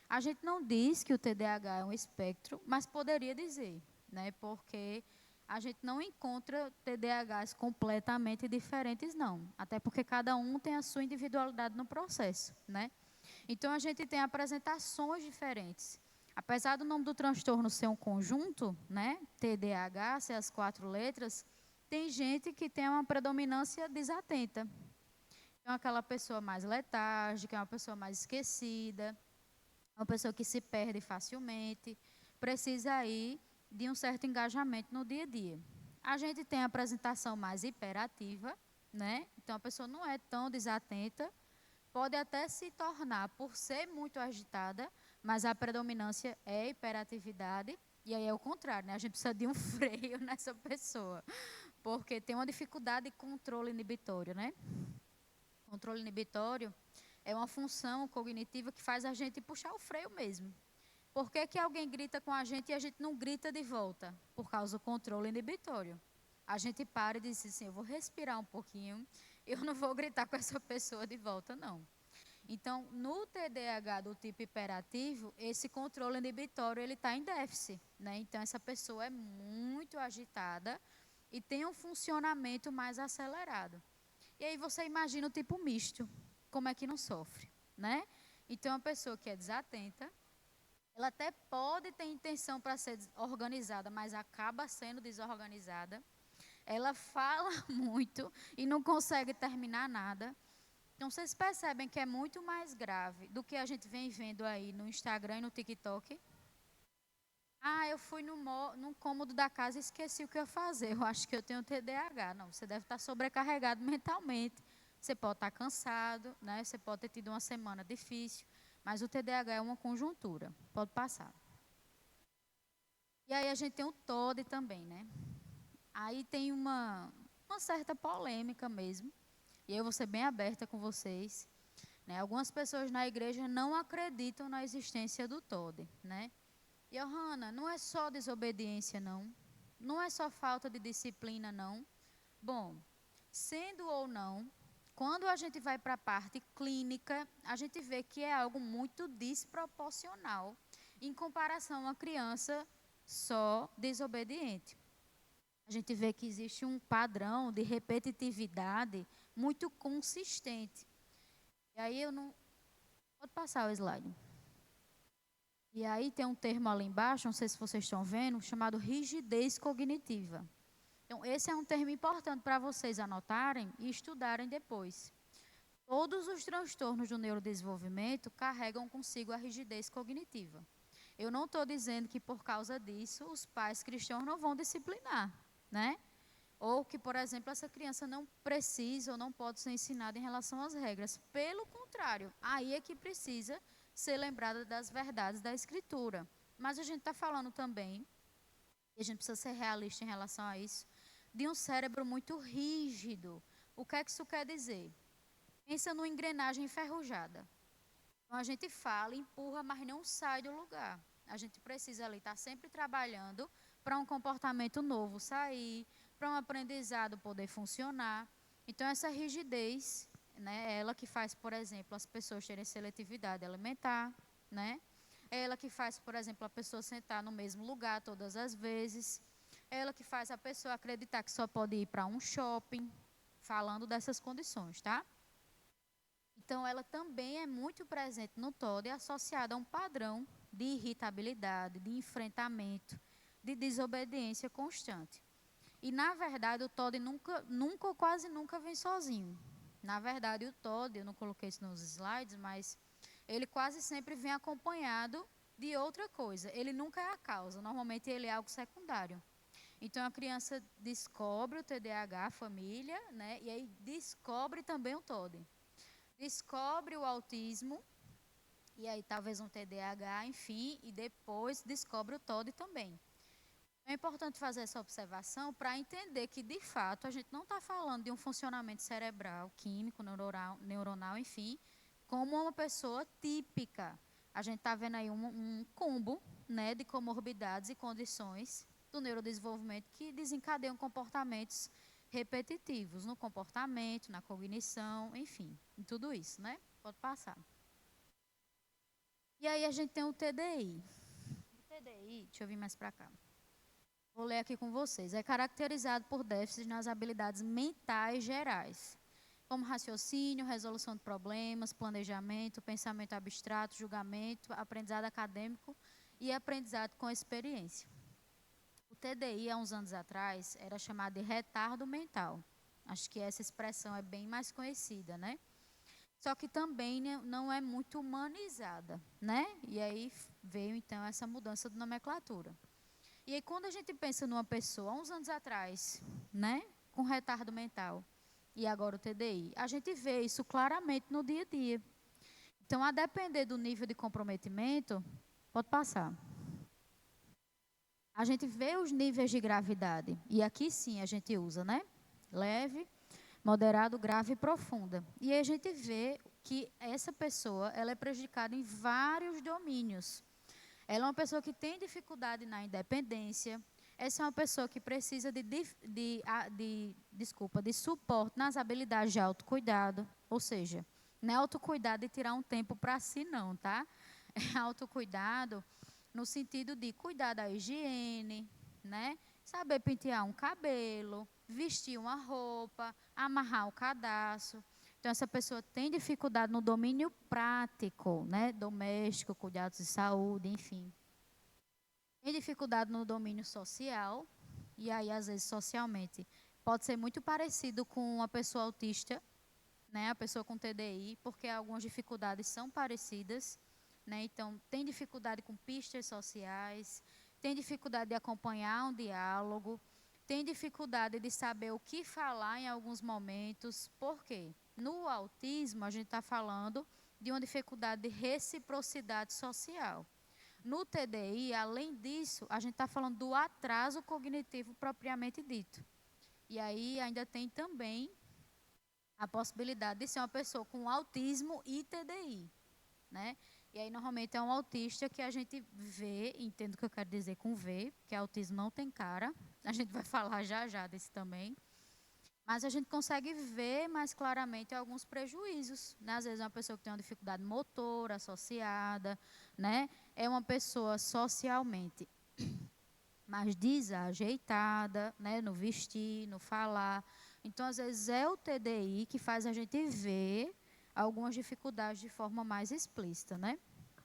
Speaker 5: a gente não diz que o TDAH é um espectro, mas poderia dizer, né? Porque a gente não encontra TDAHs completamente diferentes, não. Até porque cada um tem a sua individualidade no processo, né? Então, a gente tem apresentações diferentes. Apesar do nome do transtorno ser um conjunto, né? TDAH, ser as 4 letras, tem gente que tem uma predominância desatenta. Então, aquela pessoa mais letárgica, uma pessoa mais esquecida, uma pessoa que se perde facilmente, precisa aí de um certo engajamento no dia a dia. A gente tem a apresentação mais hiperativa, né? Então, a pessoa não é tão desatenta, pode até se tornar, por ser muito agitada, mas a predominância é hiperatividade, e aí é o contrário, né? A gente precisa de um freio nessa pessoa, porque tem uma dificuldade de controle inibitório, né? Controle inibitório é uma função cognitiva que faz a gente puxar o freio mesmo. Por que alguém grita com a gente e a gente não grita de volta? Por causa do controle inibitório. A gente para e diz assim, eu vou respirar um pouquinho, eu não vou gritar com essa pessoa de volta, não. Então, no TDAH do tipo hiperativo, esse controle inibitório ele está em déficit, né? Então, essa pessoa é muito agitada e tem um funcionamento mais acelerado. E aí você imagina o tipo misto, como é que não sofre, né? Então, uma pessoa que é desatenta, ela até pode ter intenção para ser organizada, mas acaba sendo desorganizada. Ela fala muito e não consegue terminar nada. Então, vocês percebem que é muito mais grave do que a gente vem vendo aí no Instagram e no TikTok? Ah, eu fui no cômodo da casa e esqueci o que eu ia fazer. Eu acho que eu tenho TDAH. Não, você deve estar sobrecarregado mentalmente. Você pode estar cansado, né? Você pode ter tido uma semana difícil. Mas o TDAH é uma conjuntura. Pode passar. E aí a gente tem o TOD também, né? Aí tem uma certa polêmica mesmo. E eu vou ser bem aberta com vocês. Né? Algumas pessoas na igreja não acreditam na existência do TOD. Né? E, Johanna, não é só desobediência, não. Não é só falta de disciplina, não. Bom, sendo ou não, quando a gente vai para a parte clínica, a gente vê que é algo muito desproporcional em comparação a uma criança só desobediente. A gente vê que existe um padrão de repetitividade muito consistente. E aí eu não... Pode passar o slide. E aí tem um termo ali embaixo, não sei se vocês estão vendo, chamado rigidez cognitiva. Então, esse é um termo importante para vocês anotarem e estudarem depois. Todos os transtornos do neurodesenvolvimento carregam consigo a rigidez cognitiva. Eu não estou dizendo que por causa disso os pais cristãos não vão disciplinar, né? Ou que, por exemplo, essa criança não precisa ou não pode ser ensinada em relação às regras. Pelo contrário, aí é que precisa ser lembrada das verdades da Escritura. Mas a gente está falando também, e a gente precisa ser realista em relação a isso, de um cérebro muito rígido. O que é que isso quer dizer? Pensa numa engrenagem enferrujada. Então, a gente fala, empurra, mas não sai do lugar. A gente precisa ali estar sempre trabalhando para um comportamento novo sair, para um aprendizado poder funcionar. Então, essa rigidez, né, é ela que faz, por exemplo, as pessoas terem seletividade alimentar, né? É ela que faz, por exemplo, a pessoa sentar no mesmo lugar todas as vezes. É ela que faz a pessoa acreditar que só pode ir para um shopping, falando dessas condições, tá? Então, ela também é muito presente no TOD, associada a um padrão de irritabilidade, de enfrentamento, de desobediência constante. E, na verdade, o TOD nunca ou quase nunca vem sozinho. Na verdade, o TOD, eu não coloquei isso nos slides, mas ele quase sempre vem acompanhado de outra coisa. Ele nunca é a causa, normalmente ele é algo secundário. Então, a criança descobre o TDAH, a família, né, e aí descobre também o TOD. Descobre o autismo, e aí talvez um TDAH, enfim, e depois descobre o TOD também. É importante fazer essa observação para entender que, de fato, a gente não está falando de um funcionamento cerebral, químico, neuronal, enfim, como uma pessoa típica. A gente está vendo aí um combo, né, de comorbidades e condições do neurodesenvolvimento que desencadeiam comportamentos repetitivos no comportamento, na cognição, enfim, em tudo isso, né? Pode passar. E aí a gente tem o TDI. O TDI, deixa eu vir mais para cá. Vou ler aqui com vocês. É caracterizado por déficits nas habilidades mentais gerais, como raciocínio, resolução de problemas, planejamento, pensamento abstrato, julgamento, aprendizado acadêmico e aprendizado com experiência. O TDI, há uns anos atrás, era chamado de retardo mental. Acho que essa expressão é bem mais conhecida, né? Só que também não é muito humanizada, né? E aí veio, então, essa mudança de nomenclatura. E aí, quando a gente pensa numa pessoa, há uns anos atrás, né, com retardo mental, e agora o TDI, a gente vê isso claramente no dia a dia. Então, a depender do nível de comprometimento, pode passar. A gente vê os níveis de gravidade, e aqui sim a gente usa, né, leve, moderado, grave e profunda. E aí a gente vê que essa pessoa, ela é prejudicada em vários domínios. Ela é uma pessoa que tem dificuldade na independência. Essa é uma pessoa que precisa de suporte nas habilidades de autocuidado. Ou seja, Não é autocuidado de tirar um tempo para si, não, tá? É autocuidado no sentido de cuidar da higiene, né? Saber pentear um cabelo, vestir uma roupa, amarrar o cadastro. Então, essa pessoa tem dificuldade no domínio prático, né? Doméstico, cuidados de saúde, enfim. Tem dificuldade no domínio social, e aí, às vezes, socialmente, pode ser muito parecido com uma pessoa autista, né? A pessoa com TDI, porque algumas dificuldades são parecidas, né? Então, tem dificuldade com pistas sociais, tem dificuldade de acompanhar um diálogo, tem dificuldade de saber o que falar em alguns momentos. Por quê? No autismo, a gente está falando de uma dificuldade de reciprocidade social. No TDI, além disso, a gente está falando do atraso cognitivo propriamente dito. E aí ainda tem também a possibilidade de ser uma pessoa com autismo e TDI, né? E aí, normalmente, é um autista que a gente vê, entendo o que eu quero dizer com ver, porque autismo não tem cara, a gente vai falar já desse também, mas a gente consegue ver mais claramente alguns prejuízos, né? Às vezes é uma pessoa que tem uma dificuldade motora associada, né? É uma pessoa socialmente mais desajeitada, né? No vestir, no falar. Então, às vezes, é o TDI que faz a gente ver algumas dificuldades de forma mais explícita, né?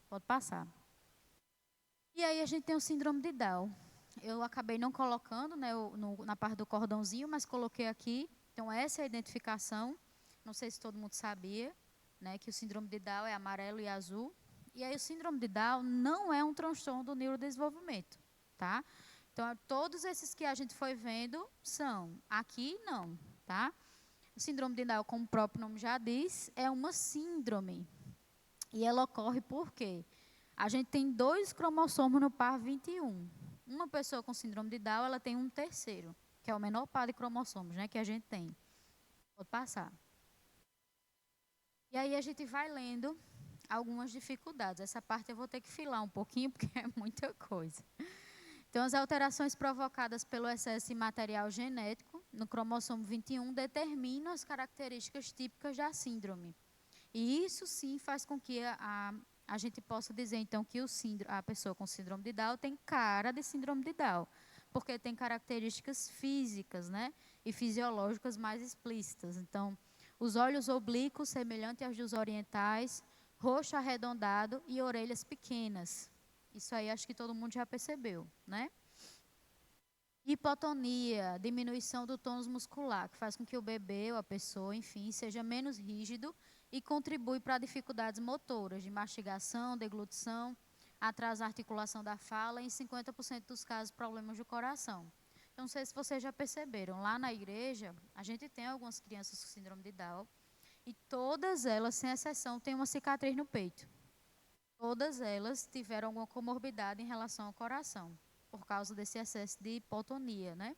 Speaker 5: Pode passar. E aí a gente tem o síndrome de Down. Eu acabei não colocando, né, na parte do cordãozinho, mas coloquei aqui. Então, essa é a identificação. Não sei se todo mundo sabia, né, que o síndrome de Down é amarelo e azul. E aí o síndrome de Down não é um transtorno do neurodesenvolvimento, tá? Então, todos esses que a gente foi vendo são. Aqui, não, tá? O síndrome de Down, como o próprio nome já diz, é uma síndrome. E ela ocorre por quê? A gente tem 2 cromossomos no par 21. Uma pessoa com síndrome de Down, ela tem um terceiro, que é o menor par de cromossomos, né, que a gente tem. Pode passar. E aí a gente vai lendo algumas dificuldades. Essa parte eu vou ter que filar um pouquinho, porque é muita coisa. Então, as alterações provocadas pelo excesso de material genético no cromossomo 21 determinam as características típicas da síndrome. E isso sim faz com que a gente possa dizer, então, que a pessoa com síndrome de Down tem cara de síndrome de Down, porque tem características físicas, né, e fisiológicas mais explícitas. Então, os olhos oblíquos, semelhantes aos dos orientais, rosto arredondado e orelhas pequenas. Isso aí acho que todo mundo já percebeu, né? Hipotonia, diminuição do tônus muscular, que faz com que o bebê ou a pessoa, enfim, seja menos rígido e contribui para dificuldades motoras, de mastigação, deglutição, atraso na articulação da fala e, em 50% dos casos, problemas do coração. Então, não sei se vocês já perceberam, lá na igreja, a gente tem algumas crianças com síndrome de Down e todas elas, sem exceção, têm uma cicatriz no peito. Todas elas tiveram alguma comorbidade em relação ao coração, por causa desse excesso de hipotonia, né?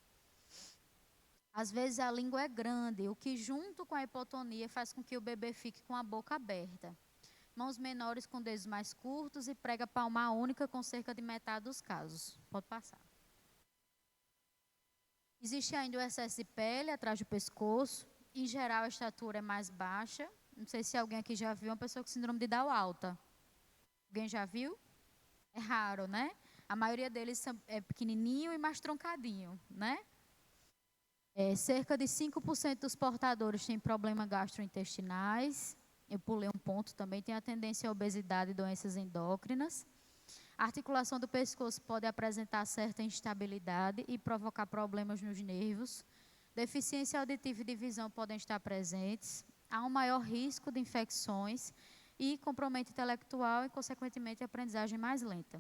Speaker 5: Às vezes a língua é grande, o que junto com a hipotonia faz com que o bebê fique com a boca aberta. Mãos menores com dedos mais curtos e prega palmar única com cerca de metade dos casos. Pode passar. Existe ainda o excesso de pele atrás do pescoço. Em geral, a estatura é mais baixa. Não sei se alguém aqui já viu uma pessoa com síndrome de Down alta. Alguém já viu? É raro, né? A maioria deles é pequenininho e mais troncadinho, né? Cerca de 5% dos portadores têm problemas gastrointestinais. Eu pulei um ponto também. Tem a tendência à obesidade e doenças endócrinas. A articulação do pescoço pode apresentar certa instabilidade e provocar problemas nos nervos. Deficiência auditiva e de visão podem estar presentes. Há um maior risco de infecções e comprometimento intelectual e, consequentemente, aprendizagem mais lenta.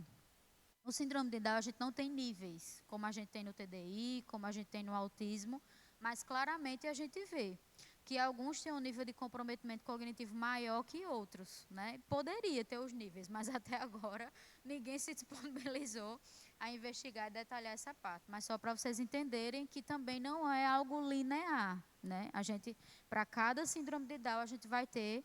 Speaker 5: No síndrome de Down, a gente não tem níveis, como a gente tem no TDI, como a gente tem no autismo, mas claramente a gente vê que alguns têm um nível de comprometimento cognitivo maior que outros, né? Poderia ter os níveis, mas até agora ninguém se disponibilizou a investigar e detalhar essa parte. Mas só para vocês entenderem que também não é algo linear, né? Para cada síndrome de Down, a gente vai ter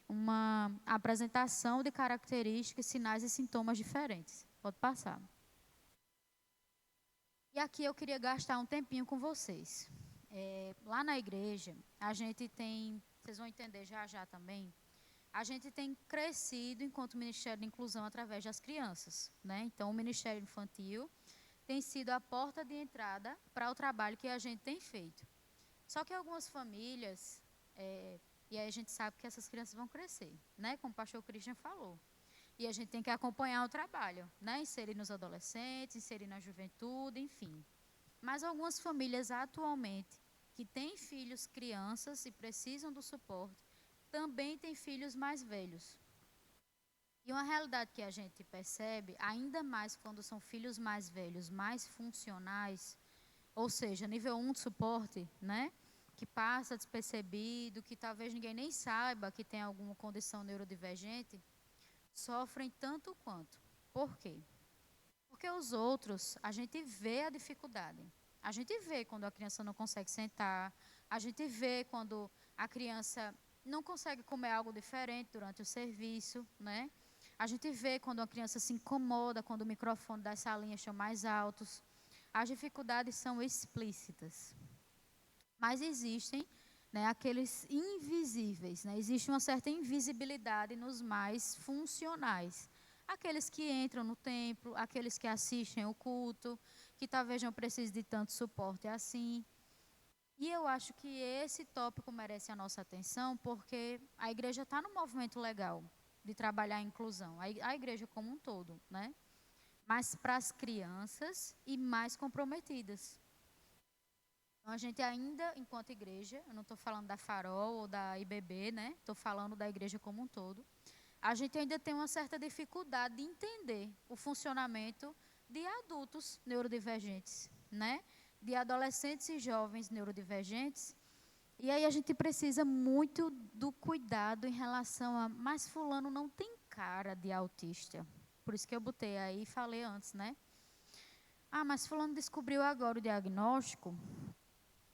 Speaker 5: uma apresentação de características, sinais e sintomas diferentes. Pode passar. E aqui eu queria gastar um tempinho com vocês. Lá na igreja, a gente tem, vocês vão entender já também, a gente tem crescido enquanto Ministério de Inclusão através das crianças, né? Então, o Ministério Infantil tem sido a porta de entrada para o trabalho que a gente tem feito. Só que algumas famílias, e aí a gente sabe que essas crianças vão crescer, né? Como o pastor Christian falou. E a gente tem que acompanhar o trabalho, né? Inserir nos adolescentes, inserir na juventude, enfim. Mas algumas famílias atualmente que têm filhos crianças e precisam do suporte, também têm filhos mais velhos. E uma realidade que a gente percebe, ainda mais quando são filhos mais velhos, mais funcionais, ou seja, nível 1 de suporte, né? Que passa despercebido, que talvez ninguém nem saiba que tem alguma condição neurodivergente, sofrem tanto quanto. Por quê? Porque os outros, a gente vê a dificuldade. A gente vê quando a criança não consegue sentar, a gente vê quando a criança não consegue comer algo diferente durante o serviço, né? A gente vê quando a criança se incomoda, quando o microfone das salinhas estão mais altos. As dificuldades são explícitas. Mas existem, né, aqueles invisíveis, né? Existe uma certa invisibilidade nos mais funcionais. Aqueles que entram no templo, aqueles que assistem o culto, que talvez não precisem de tanto suporte assim. E eu acho que esse tópico merece a nossa atenção, porque a igreja está no movimento legal de trabalhar a inclusão, a igreja como um todo, né? Mas para as crianças e mais comprometidas. Então, a gente ainda, enquanto igreja, eu não estou falando da Farol ou da IBB, né? Estou falando da igreja como um todo. A gente ainda tem uma certa dificuldade de entender o funcionamento de adultos neurodivergentes, né? De adolescentes e jovens neurodivergentes. E aí a gente precisa muito do cuidado em relação a, mas fulano não tem cara de autista. Por isso que eu botei aí e falei antes, né? Ah, mas fulano descobriu agora o diagnóstico.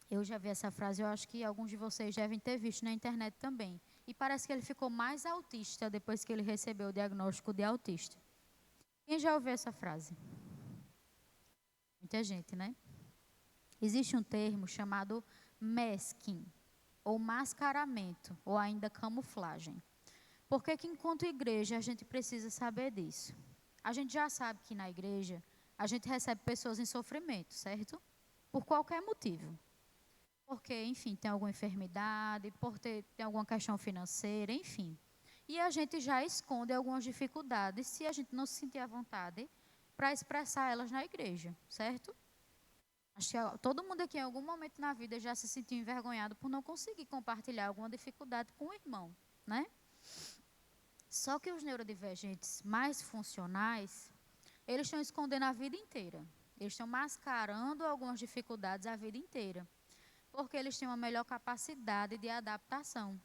Speaker 5: Eu já vi essa frase, eu acho que alguns de vocês devem ter visto na internet também. E parece que ele ficou mais autista depois que ele recebeu o diagnóstico de autista. Quem já ouviu essa frase? Muita gente, né? Existe um termo chamado masking, ou mascaramento, ou ainda camuflagem. Por que enquanto igreja a gente precisa saber disso? A gente já sabe que na igreja a gente recebe pessoas em sofrimento, certo? Por qualquer motivo. Porque, enfim, tem alguma enfermidade, tem alguma questão financeira, enfim. E a gente já esconde algumas dificuldades se a gente não se sentir à vontade para expressar elas na igreja, certo? Acho que todo mundo aqui, em algum momento na vida, já se sentiu envergonhado por não conseguir compartilhar alguma dificuldade com o irmão, né? Só que os neurodivergentes mais funcionais, eles estão escondendo a vida inteira. Eles estão mascarando algumas dificuldades a vida inteira. Porque eles têm uma melhor capacidade de adaptação.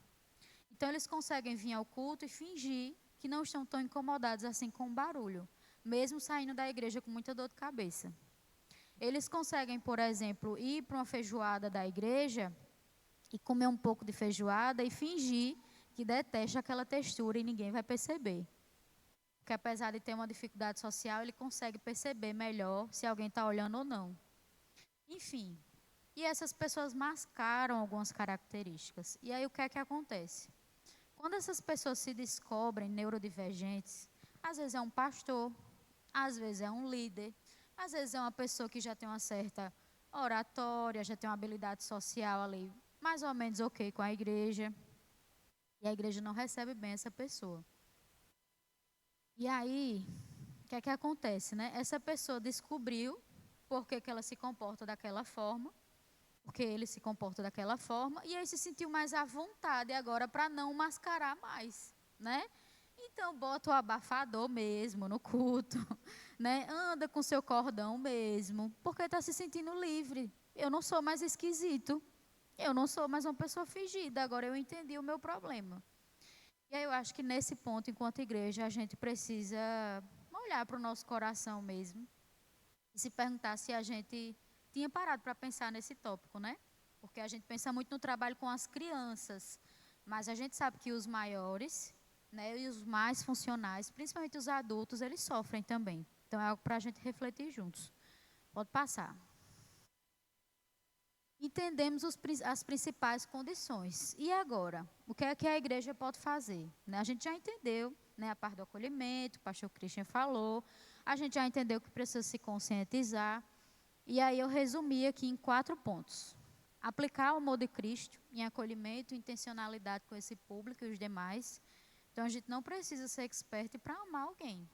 Speaker 5: Então, eles conseguem vir ao culto e fingir que não estão tão incomodados assim com o barulho, mesmo saindo da igreja com muita dor de cabeça. Eles conseguem, por exemplo, ir para uma feijoada da igreja e comer um pouco de feijoada e fingir que detesta aquela textura e ninguém vai perceber. Porque apesar de ter uma dificuldade social, ele consegue perceber melhor se alguém está olhando ou não. Enfim, e essas pessoas mascaram algumas características. E aí o que é que acontece? Quando essas pessoas se descobrem neurodivergentes, às vezes é um pastor, às vezes é um líder, às vezes é uma pessoa que já tem uma certa oratória, já tem uma habilidade social ali, mais ou menos ok com a igreja. E a igreja não recebe bem essa pessoa. E aí, o que é que acontece, né? Essa pessoa descobriu por que ela se comporta daquela forma, porque ele se comporta daquela forma, e aí se sentiu mais à vontade agora para não mascarar mais, né? Então, bota o abafador mesmo no culto, né? Anda com seu cordão mesmo, porque está se sentindo livre. Eu não sou mais esquisito, eu não sou mais uma pessoa fingida, agora eu entendi o meu problema. E aí eu acho que nesse ponto, enquanto igreja, a gente precisa olhar para o nosso coração mesmo e se perguntar se a gente tinha parado para pensar nesse tópico, né? Porque a gente pensa muito no trabalho com as crianças, mas a gente sabe que os maiores, né, e os mais funcionais, principalmente os adultos, eles sofrem também. Então é algo para a gente refletir juntos. Pode passar. entendemos as principais condições. E agora? O que é que a igreja pode fazer? Né? A gente já entendeu, né, a parte do acolhimento, o pastor Christian falou, a gente já entendeu que precisa se conscientizar. E aí eu resumi aqui em 4 pontos. Aplicar o amor de Cristo em acolhimento e intencionalidade com esse público e os demais. Então, a gente não precisa ser expert para amar alguém,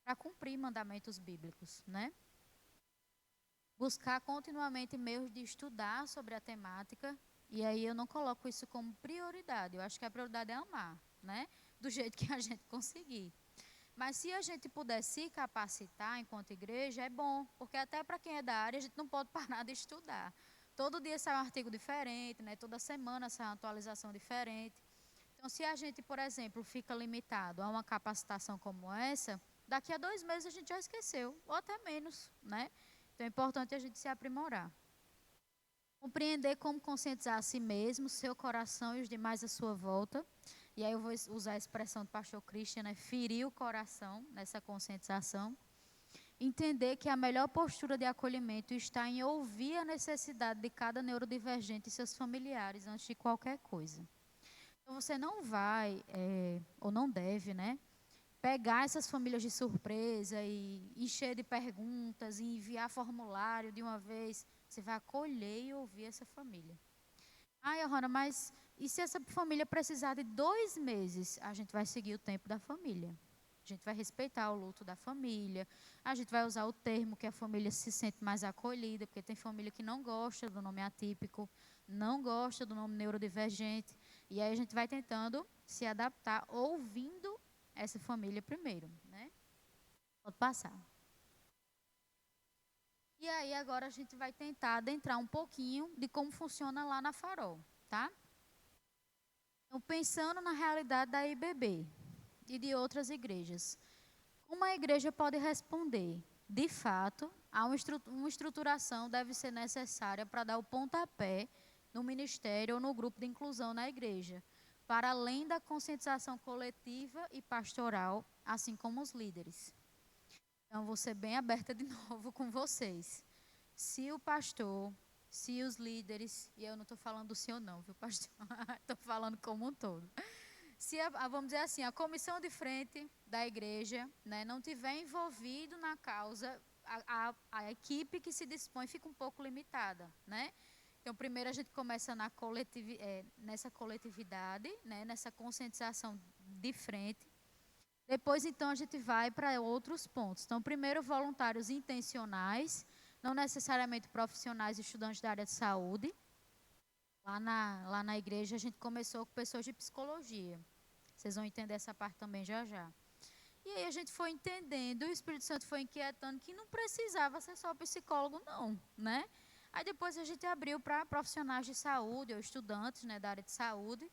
Speaker 5: para cumprir mandamentos bíblicos, né? Buscar continuamente meios de estudar sobre a temática, e aí eu não coloco isso como prioridade, eu acho que a prioridade é amar, né? Do jeito que a gente conseguir. Mas se a gente puder se capacitar enquanto igreja, é bom, porque até para quem é da área, a gente não pode parar de estudar. Todo dia sai um artigo diferente, né? Toda semana sai uma atualização diferente. Então, se a gente, por exemplo, fica limitado a uma capacitação como essa, daqui a 2 meses a gente já esqueceu, ou até menos, né? Então, é importante a gente se aprimorar. Compreender como conscientizar a si mesmo, seu coração e os demais à sua volta. E aí eu vou usar a expressão do pastor Christian, né? Ferir o coração nessa conscientização. Entender que a melhor postura de acolhimento está em ouvir a necessidade de cada neurodivergente e seus familiares antes de qualquer coisa. Então, você não vai, ou não deve, né? Pegar essas famílias de surpresa e encher de perguntas e enviar formulário de uma vez. Você vai acolher e ouvir essa família. Ai, Rona, mas e se essa família precisar de 2 meses? A gente vai seguir o tempo da família. A gente vai respeitar o luto da família. A gente vai usar o termo que a família se sente mais acolhida, porque tem família que não gosta do nome atípico, não gosta do nome neurodivergente. E aí a gente vai tentando se adaptar, ouvindo essa família primeiro, né? Pode passar. E aí agora a gente vai tentar adentrar um pouquinho de como funciona lá na Farol, tá? Então, pensando na realidade da IBB e de outras igrejas, como a igreja pode responder? De fato, uma estruturação deve ser necessária para dar o pontapé no ministério ou no grupo de inclusão na igreja, para além da conscientização coletiva e pastoral, assim como os líderes. Então, vou ser bem aberta de novo com vocês. Se o pastor, se os líderes, e eu não estou falando do senhor não, viu, pastor? Estou falando como um todo. Se, vamos dizer assim, a comissão de frente da igreja, né, não tiver envolvido na causa, a equipe que se dispõe fica um pouco limitada, né? Então, primeiro a gente começa nessa coletividade, né, nessa conscientização de frente. Depois, então, a gente vai para outros pontos. Então, primeiro, voluntários intencionais, não necessariamente profissionais e estudantes da área de saúde. Lá na igreja, a gente começou com pessoas de psicologia. Vocês vão entender essa parte também já já. E aí a gente foi entendendo, o Espírito Santo foi inquietando que não precisava ser só psicólogo, não, né? Aí depois a gente abriu para profissionais de saúde, ou estudantes, né, da área de saúde.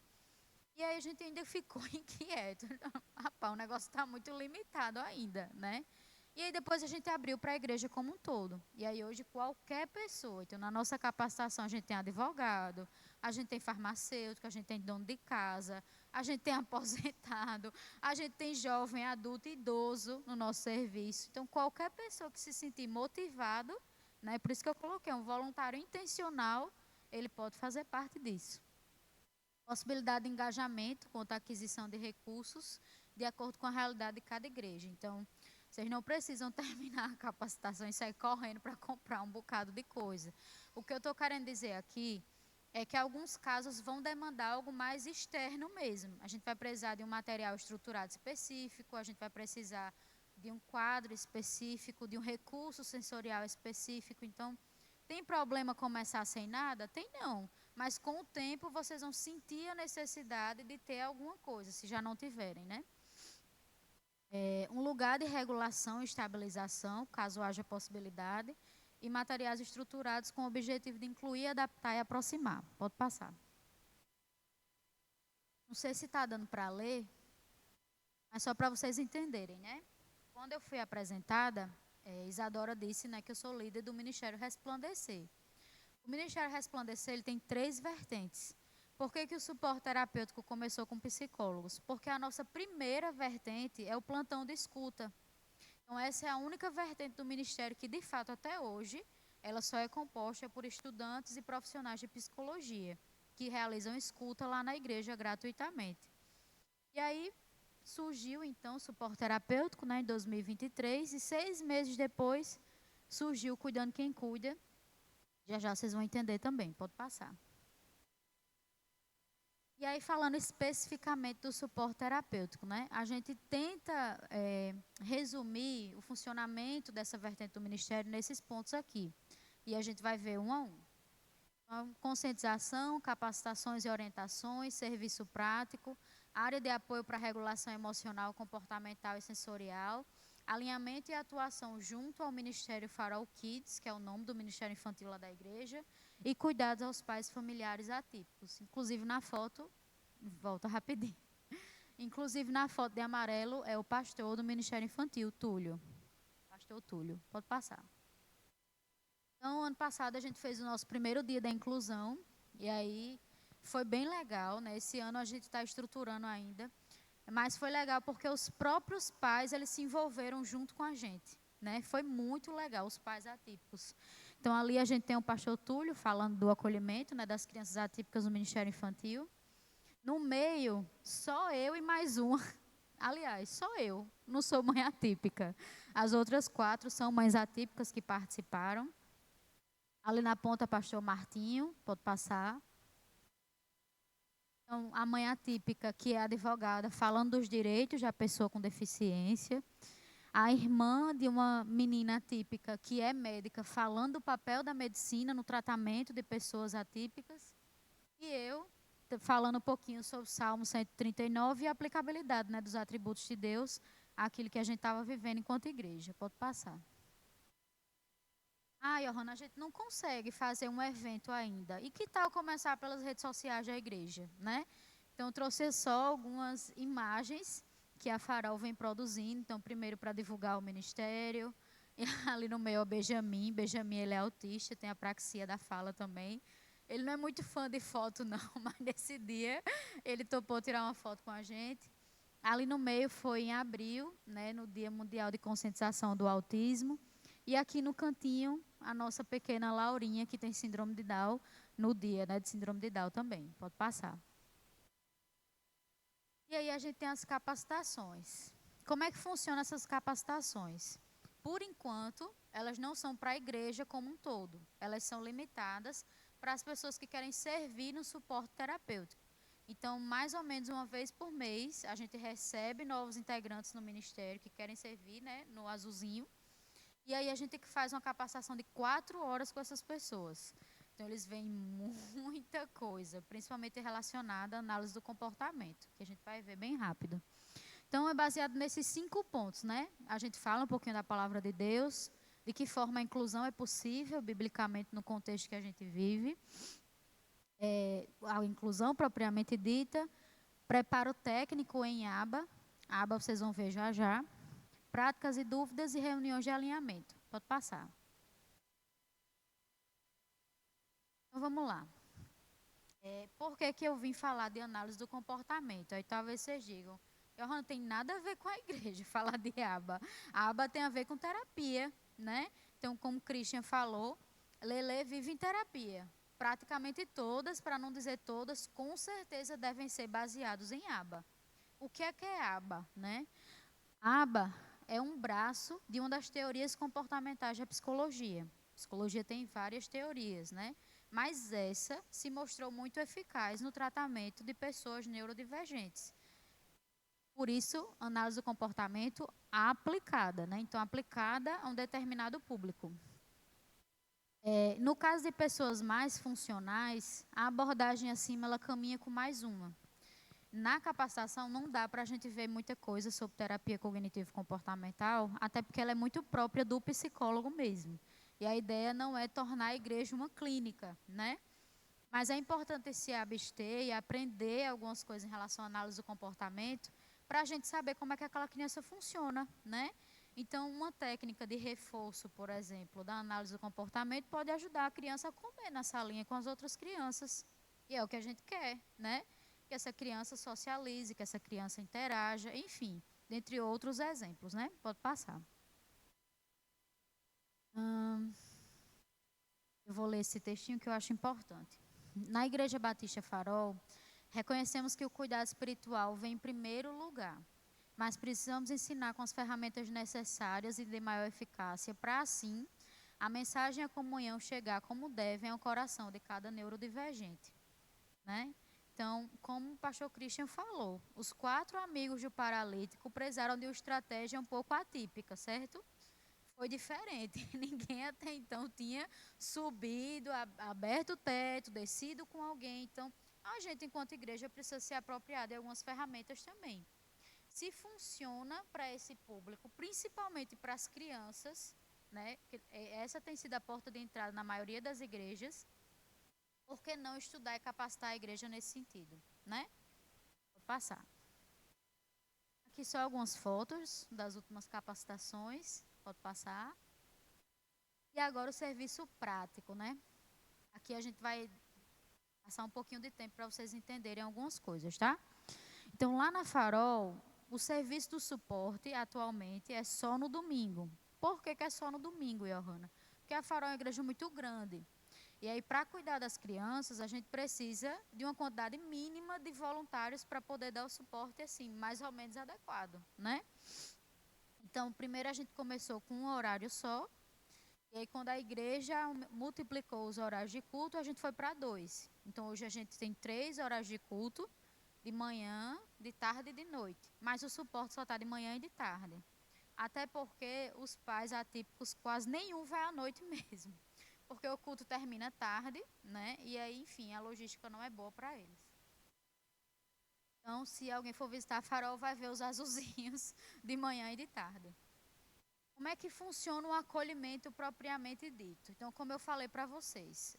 Speaker 5: E aí a gente ainda ficou inquieto. Rapaz, o negócio está muito limitado ainda, né? E aí depois a gente abriu para a igreja como um todo. E aí hoje qualquer pessoa, então na nossa capacitação a gente tem advogado, a gente tem farmacêutico, a gente tem dono de casa, a gente tem aposentado, a gente tem jovem, adulto e idoso no nosso serviço. Então qualquer pessoa que se sentir motivado, né, por isso que eu coloquei um voluntário intencional, ele pode fazer parte disso. Possibilidade de engajamento quanto à aquisição de recursos, de acordo com a realidade de cada igreja. Então, vocês não precisam terminar a capacitação e sair correndo para comprar um bocado de coisa. O que eu estou querendo dizer aqui é que alguns casos vão demandar algo mais externo mesmo. A gente vai precisar de um material estruturado específico, a gente vai precisar de um quadro específico, de um recurso sensorial específico. Então, tem problema começar sem nada? Tem não. Mas com o tempo vocês vão sentir a necessidade de ter alguma coisa, se já não tiverem, né? Um lugar de regulação e estabilização, caso haja possibilidade, e materiais estruturados com o objetivo de incluir, adaptar e aproximar. Pode passar. Não sei se está dando para ler, mas só para vocês entenderem, né? Quando eu fui apresentada, Isadora disse, né, que eu sou líder do Ministério Resplandecer. O Ministério Resplandecer ele tem 3 vertentes. Por que o suporte terapêutico começou com psicólogos? Porque a nossa primeira vertente é o plantão de escuta. Então, essa é a única vertente do Ministério que, de fato, até hoje, ela só é composta por estudantes e profissionais de psicologia, que realizam escuta lá na igreja gratuitamente. E aí surgiu, então, o suporte terapêutico, né, em 2023, e 6 meses depois surgiu o Cuidando Quem Cuida. Já já vocês vão entender também, pode passar. E aí, falando especificamente do suporte terapêutico, né, a gente tenta resumir o funcionamento dessa vertente do Ministério nesses pontos aqui. E a gente vai ver um a um. Então, conscientização, capacitações e orientações, serviço prático, área de apoio para regulação emocional, comportamental e sensorial, alinhamento e atuação junto ao Ministério Farol Kids, que é o nome do Ministério Infantil lá da igreja, e cuidados aos pais familiares atípicos. Inclusive na foto, volta rapidinho. Inclusive na foto de amarelo é o pastor do Ministério Infantil, Túlio. Pastor Túlio, pode passar. Então, ano passado a gente fez o nosso primeiro dia da inclusão, e aí foi bem legal, né? Esse ano a gente está estruturando ainda, mas foi legal porque os próprios pais, eles se envolveram junto com a gente, né? Foi muito legal, os pais atípicos. Então, ali a gente tem o pastor Túlio falando do acolhimento, né, das crianças atípicas no Ministério Infantil. No meio, só eu e mais uma. Aliás, só eu, não sou mãe atípica. As outras 4 são mães atípicas que participaram. Ali na ponta, pastor Martinho, pode passar. Então, a mãe atípica, que é advogada, falando dos direitos da pessoa com deficiência. A irmã de uma menina atípica, que é médica, falando do papel da medicina no tratamento de pessoas atípicas. E eu, falando um pouquinho sobre o Salmo 139 e a aplicabilidade, né, dos atributos de Deus àquilo que a gente estava vivendo enquanto igreja. Pode passar. Johanna, a gente não consegue fazer um evento ainda. E que tal começar pelas redes sociais da igreja, né? Então, eu trouxe só algumas imagens que a Farol vem produzindo. Então, primeiro para divulgar o ministério. E ali no meio é o Benjamin. Benjamin, ele é autista, tem apraxia da fala também. Ele não é muito fã de foto, não, mas nesse dia ele topou tirar uma foto com a gente. Ali no meio foi em abril, né, no Dia Mundial de Conscientização do Autismo. E aqui no cantinho, a nossa pequena Laurinha, que tem síndrome de Down, no dia, né, de síndrome de Down também. Pode passar. E aí a gente tem as capacitações. Como é que funcionam essas capacitações? Por enquanto, elas não são para a igreja como um todo. Elas são limitadas para as pessoas que querem servir no suporte terapêutico. Então, mais ou menos uma vez por mês, a gente recebe novos integrantes no ministério que querem servir, né, no azulzinho. E aí a gente faz uma capacitação de 4 horas com essas pessoas. Então, eles veem muita coisa, principalmente relacionada à análise do comportamento, que a gente vai ver bem rápido. Então, é baseado nesses 5 pontos, né? A gente fala um pouquinho da palavra de Deus, de que forma a inclusão é possível, biblicamente, no contexto que a gente vive. A inclusão propriamente dita, preparo técnico em aba. A aba vocês vão ver já já. Práticas e dúvidas e reuniões de alinhamento. Pode passar. Então, vamos lá. Por que eu vim falar de análise do comportamento? Aí talvez vocês digam, Johanna, não tem nada a ver com a igreja falar de aba. A aba tem a ver com terapia, né? Então, como o Christian falou, Lele vive em terapia. Praticamente todas, para não dizer todas, com certeza devem ser baseados em aba. O que é aba, né? Aba é um braço de uma das teorias comportamentais da psicologia. A psicologia tem várias teorias, né? Mas essa se mostrou muito eficaz no tratamento de pessoas neurodivergentes. Por isso, análise do comportamento aplicada, né? Então, aplicada a um determinado público. No caso de pessoas mais funcionais, a abordagem acima, ela caminha com mais uma. Na capacitação, não dá para a gente ver muita coisa sobre terapia cognitivo-comportamental, até porque ela é muito própria do psicólogo mesmo. E a ideia não é tornar a igreja uma clínica, né? Mas é importante se abster e aprender algumas coisas em relação à análise do comportamento, para a gente saber como é que aquela criança funciona, né? Então, uma técnica de reforço, por exemplo, da análise do comportamento pode ajudar a criança a comer na salinha com as outras crianças. E é o que a gente quer, né? Que essa criança socialize, que essa criança interaja, enfim, dentre outros exemplos, né? Pode passar. Eu vou ler esse textinho que eu acho importante. Na Igreja Batista Farol, reconhecemos que o cuidado espiritual vem em primeiro lugar, mas precisamos ensinar com as ferramentas necessárias e de maior eficácia para, assim, a mensagem e a comunhão chegar como devem ao coração de cada neurodivergente, né? Então, como o pastor Christian falou, os 4 amigos do paralítico precisaram de uma estratégia um pouco atípica, certo? Foi diferente. Ninguém até então tinha subido, aberto o teto, descido com alguém. Então, a gente, enquanto igreja, precisa se apropriar de algumas ferramentas também. Se funciona para esse público, principalmente para as crianças, né? Essa tem sido a porta de entrada na maioria das igrejas. Por que não estudar e capacitar a igreja nesse sentido, né? Vou passar. Aqui só algumas fotos das últimas capacitações. Pode passar. E agora o serviço prático, né? Aqui a gente vai passar um pouquinho de tempo para vocês entenderem algumas coisas, tá? Então, lá na Farol, o serviço do suporte atualmente é só no domingo. Por que é só no domingo, Johanna? Porque a Farol é uma igreja muito grande. E aí, para cuidar das crianças, a gente precisa de uma quantidade mínima de voluntários para poder dar o suporte, assim, mais ou menos adequado, né? Então, primeiro a gente começou com um horário só. E aí, quando a igreja multiplicou os horários de culto, a gente foi para 2. Então, hoje a gente tem 3 horários de culto, de manhã, de tarde e de noite. Mas o suporte só está de manhã e de tarde. Até porque os pais atípicos, quase nenhum vai à noite mesmo. Porque o culto termina tarde, né? E aí, enfim, a logística não é boa para eles. Então, se alguém for visitar a Farol, vai ver os azulzinhos de manhã e de tarde. Como é que funciona o acolhimento propriamente dito? Então, como eu falei para vocês,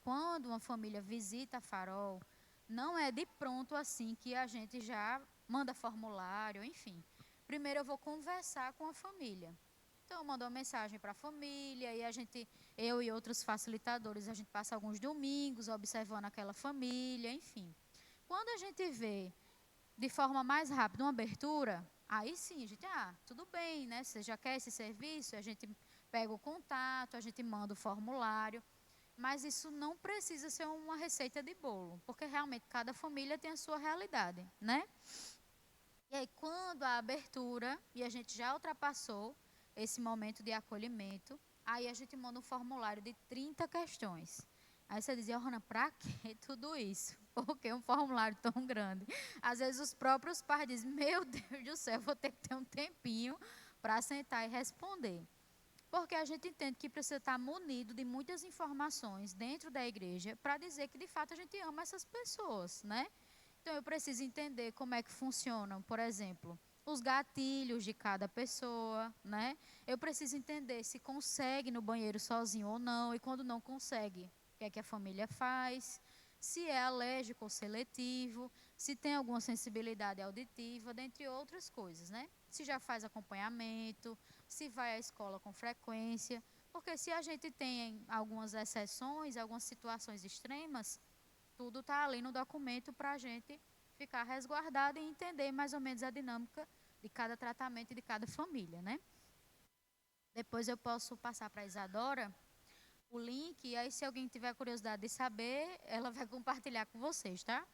Speaker 5: quando uma família visita a Farol, não é de pronto assim que a gente já manda formulário, enfim. Primeiro eu vou conversar com a família. Então, eu mando uma mensagem para a família e eu e outros facilitadores, a gente passa alguns domingos observando aquela família, enfim. Quando a gente vê de forma mais rápida uma abertura, aí sim, a gente, tudo bem, né? Você já quer esse serviço? A gente pega o contato, a gente manda o formulário. Mas isso não precisa ser uma receita de bolo, porque realmente cada família tem a sua realidade, né? E aí, quando a abertura, e a gente já ultrapassou esse momento de acolhimento, aí a gente manda um formulário de 30 questões. Aí você dizia, Rona, para que tudo isso? Por que um formulário tão grande? Às vezes os próprios pais dizem, meu Deus do céu, vou ter que ter um tempinho para sentar e responder. Porque a gente entende que precisa estar munido de muitas informações dentro da igreja para dizer que, de fato, a gente ama essas pessoas, né? Então, eu preciso entender como é que funcionam, por exemplo, os gatilhos de cada pessoa, né? Eu preciso entender se consegue no banheiro sozinho ou não, e quando não consegue, o que é que a família faz, se é alérgico ou seletivo, se tem alguma sensibilidade auditiva, dentre outras coisas, né? Se já faz acompanhamento, se vai à escola com frequência, porque se a gente tem algumas exceções, algumas situações extremas, tudo está ali no documento para a gente ficar resguardado e entender mais ou menos a dinâmica de cada tratamento e de cada família, né? Depois eu posso passar para a Isadora o link, e aí se alguém tiver curiosidade de saber, ela vai compartilhar com vocês, tá?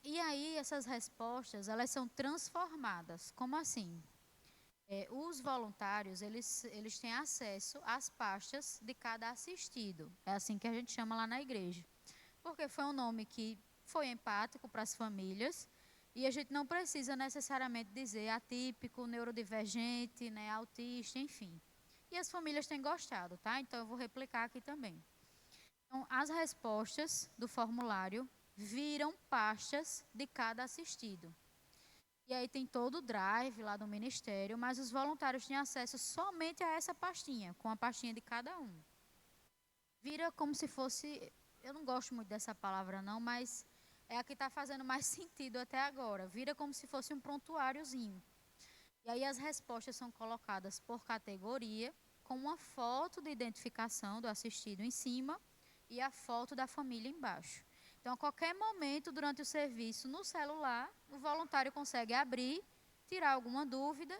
Speaker 5: E aí essas respostas, elas são transformadas. Como assim? Os voluntários, eles têm acesso às pastas de cada assistido. É assim que a gente chama lá na igreja. Porque foi um nome que foi empático para as famílias, e a gente não precisa necessariamente dizer atípico, neurodivergente, né, autista, enfim. E as famílias têm gostado, tá? Então, eu vou replicar aqui também. Então, as respostas do formulário viram pastas de cada assistido. E aí tem todo o drive lá do ministério, mas os voluntários têm acesso somente a essa pastinha, com a pastinha de cada um. Vira como se fosse, eu não gosto muito dessa palavra não, mas é a que está fazendo mais sentido até agora. Vira como se fosse um prontuáriozinho. E aí as respostas são colocadas por categoria, com uma foto de identificação do assistido em cima e a foto da família embaixo. Então, a qualquer momento durante o serviço, no celular, o voluntário consegue abrir, tirar alguma dúvida,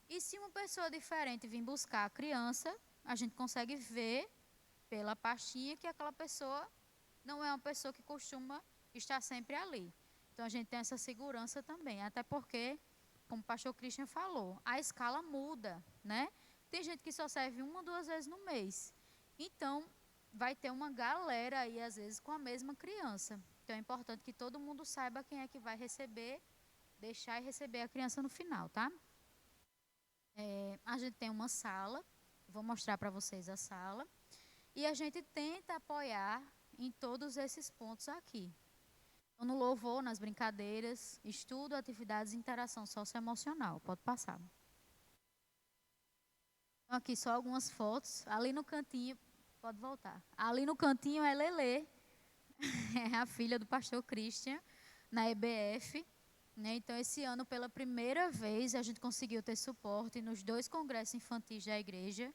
Speaker 5: e se uma pessoa diferente vir buscar a criança, a gente consegue ver pela pastinha que aquela pessoa não é uma pessoa que costuma estar sempre ali. Então, a gente tem essa segurança também, até porque, como o pastor Christian falou, a escala muda, né? Tem gente que só serve 1 ou 2 vezes no mês. Então, vai ter uma galera aí, às vezes, com a mesma criança. Então, é importante que todo mundo saiba quem é que vai receber, deixar e receber a criança no final, tá? A gente tem uma sala, vou mostrar para vocês a sala, e a gente tenta apoiar em todos esses pontos aqui. Então, no louvor, nas brincadeiras, estudo, atividades e interação socioemocional. Pode passar. Então, aqui só algumas fotos. Ali no cantinho, pode voltar. Ali no cantinho é Lelê, é a filha do pastor Christian, na EBF. Né? Então, esse ano, pela primeira vez, a gente conseguiu ter suporte nos 2 congressos infantis da igreja.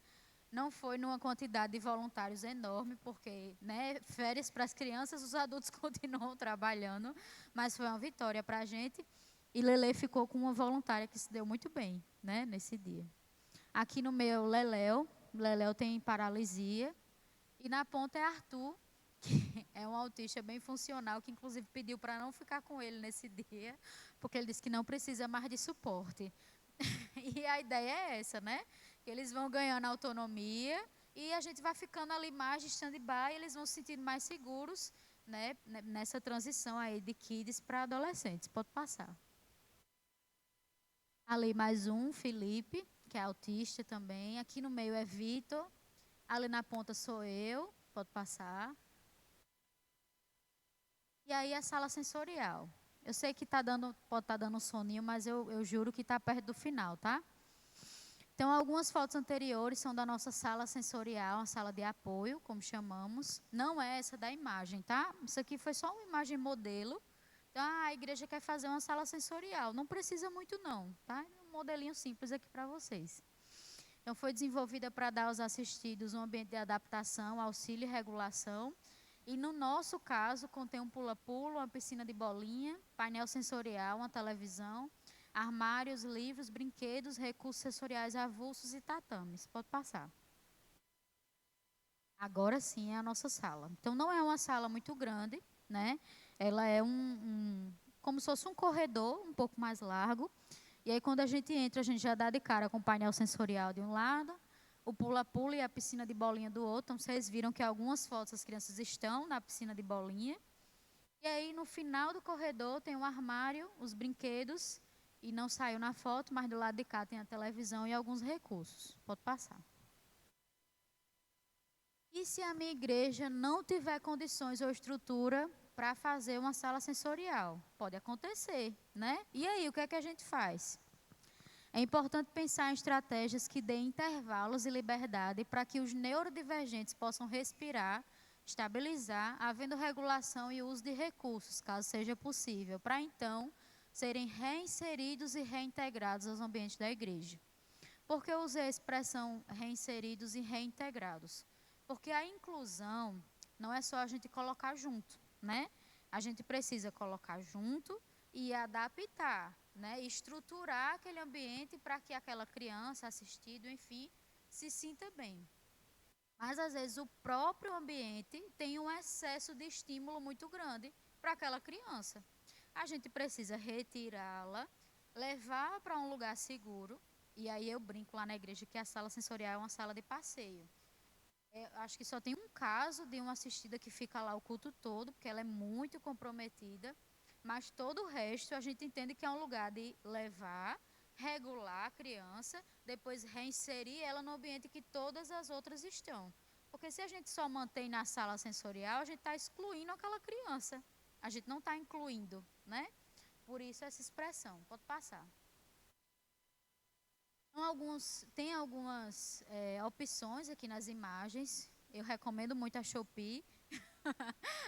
Speaker 5: Não foi numa quantidade de voluntários enorme, porque, né, férias para as crianças, os adultos continuam trabalhando, mas foi uma vitória para a gente. E Lelê ficou com uma voluntária que se deu muito bem, né, nesse dia. Aqui no meio é o Leléu. Leléu tem paralisia. E na ponta é Arthur, que é um autista bem funcional, que inclusive pediu para não ficar com ele nesse dia, porque ele disse que não precisa mais de suporte. E a ideia é essa, né? Que eles vão ganhando autonomia e a gente vai ficando ali mais de stand-by, eles vão se sentindo mais seguros, né, nessa transição aí de kids para adolescentes. Pode passar. Ali mais um, Felipe, que é autista também. Aqui no meio é Vitor. Ali na ponta sou eu. Pode passar. E aí a sala sensorial. Eu sei que pode estar dando um soninho, mas eu juro que está perto do final, tá? Então, algumas fotos anteriores são da nossa sala sensorial, uma sala de apoio, como chamamos. Não é essa da imagem, tá? Isso aqui foi só uma imagem modelo. Então, a igreja quer fazer uma sala sensorial. Não precisa muito não, tá? Um modelinho simples aqui para vocês. Então, foi desenvolvida para dar aos assistidos um ambiente de adaptação, auxílio e regulação. E no nosso caso, contém um pula-pula, uma piscina de bolinha, painel sensorial, uma televisão, armários, livros, brinquedos, recursos sensoriais avulsos e tatames. Pode passar. Agora sim é a nossa sala. Então, não é uma sala muito grande, né? Ela é como se fosse um corredor um pouco mais largo. E aí, quando a gente entra, a gente já dá de cara com o painel sensorial de um lado, o pula-pula e a piscina de bolinha do outro. Então, vocês viram que algumas fotos as crianças estão na piscina de bolinha. E aí, no final do corredor, tem um armário, os brinquedos, e não saiu na foto, mas do lado de cá tem a televisão e alguns recursos. Pode passar. E se a minha igreja não tiver condições ou estrutura para fazer uma sala sensorial? Pode acontecer, né? E aí, o que é que a gente faz? É importante pensar em estratégias que deem intervalos e liberdade para que os neurodivergentes possam respirar, estabilizar, havendo regulação e uso de recursos, caso seja possível, para então serem reinseridos e reintegrados aos ambientes da igreja. Por que eu usei a expressão reinseridos e reintegrados? Porque a inclusão não é só a gente colocar junto, né? A gente precisa colocar junto e adaptar, né? Estruturar aquele ambiente para que aquela criança, assistido, enfim, se sinta bem. Mas, às vezes, o próprio ambiente tem um excesso de estímulo muito grande para aquela criança. A gente precisa retirá-la, levar para um lugar seguro, e aí eu brinco lá na igreja que a sala sensorial é uma sala de passeio. Acho que só tem um caso de uma assistida que fica lá o culto todo, porque ela é muito comprometida, mas todo o resto a gente entende que é um lugar de levar, regular a criança, depois reinserir ela no ambiente que todas as outras estão. Porque se a gente só mantém na sala sensorial, a gente está excluindo aquela criança. A gente não está incluindo, né? Por isso essa expressão. Pode passar. Então, tem algumas opções aqui nas imagens. Eu recomendo muito a Shopee.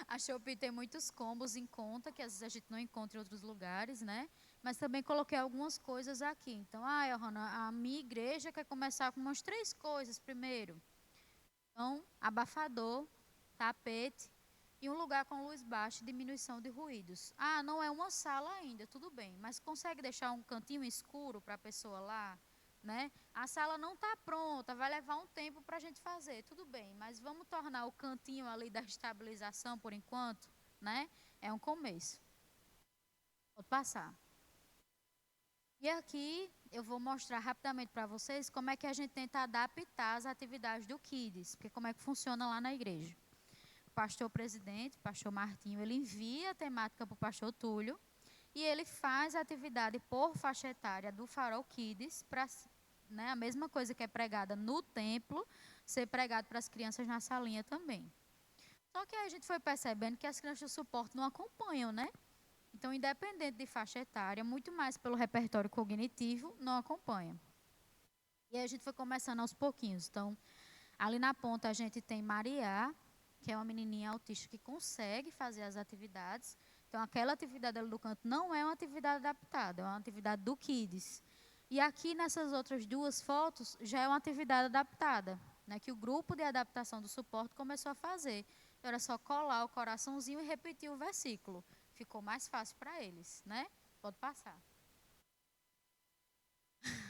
Speaker 5: A Shopee tem muitos combos em conta, que às vezes a gente não encontra em outros lugares, né? Mas também coloquei algumas coisas aqui. Então, Johanna, a minha igreja quer começar com umas 3 coisas primeiro. Então, abafador, tapete e um lugar com luz baixa e diminuição de ruídos. Não é uma sala ainda, tudo bem, mas consegue deixar um cantinho escuro para a pessoa lá, né? A sala não está pronta, vai levar um tempo para a gente fazer, tudo bem, mas vamos tornar o cantinho ali da estabilização por enquanto, né? É um começo. Pode passar. E aqui eu vou mostrar rapidamente para vocês como é que a gente tenta adaptar as atividades do Kids, porque como é que funciona lá na igreja. O pastor presidente, o pastor Martinho, ele envia a temática para o pastor Túlio e ele faz a atividade por faixa etária do Farol Kids, para, né, a mesma coisa que é pregada no templo, ser pregado para as crianças na salinha também. Só que aí a gente foi percebendo que as crianças de suporte não acompanham, né? Então, independente de faixa etária, muito mais pelo repertório cognitivo, não acompanha. E aí a gente foi começando aos pouquinhos. Então, ali na ponta a gente tem Maria, que é uma menininha autista que consegue fazer as atividades. Então, aquela atividade ali do canto não é uma atividade adaptada, é uma atividade do Kids. E aqui nessas outras duas fotos já é uma atividade adaptada, né, que o grupo de adaptação do suporte começou a fazer. Era só colar o coraçãozinho e repetir o versículo. Ficou mais fácil para eles, né? Pode passar.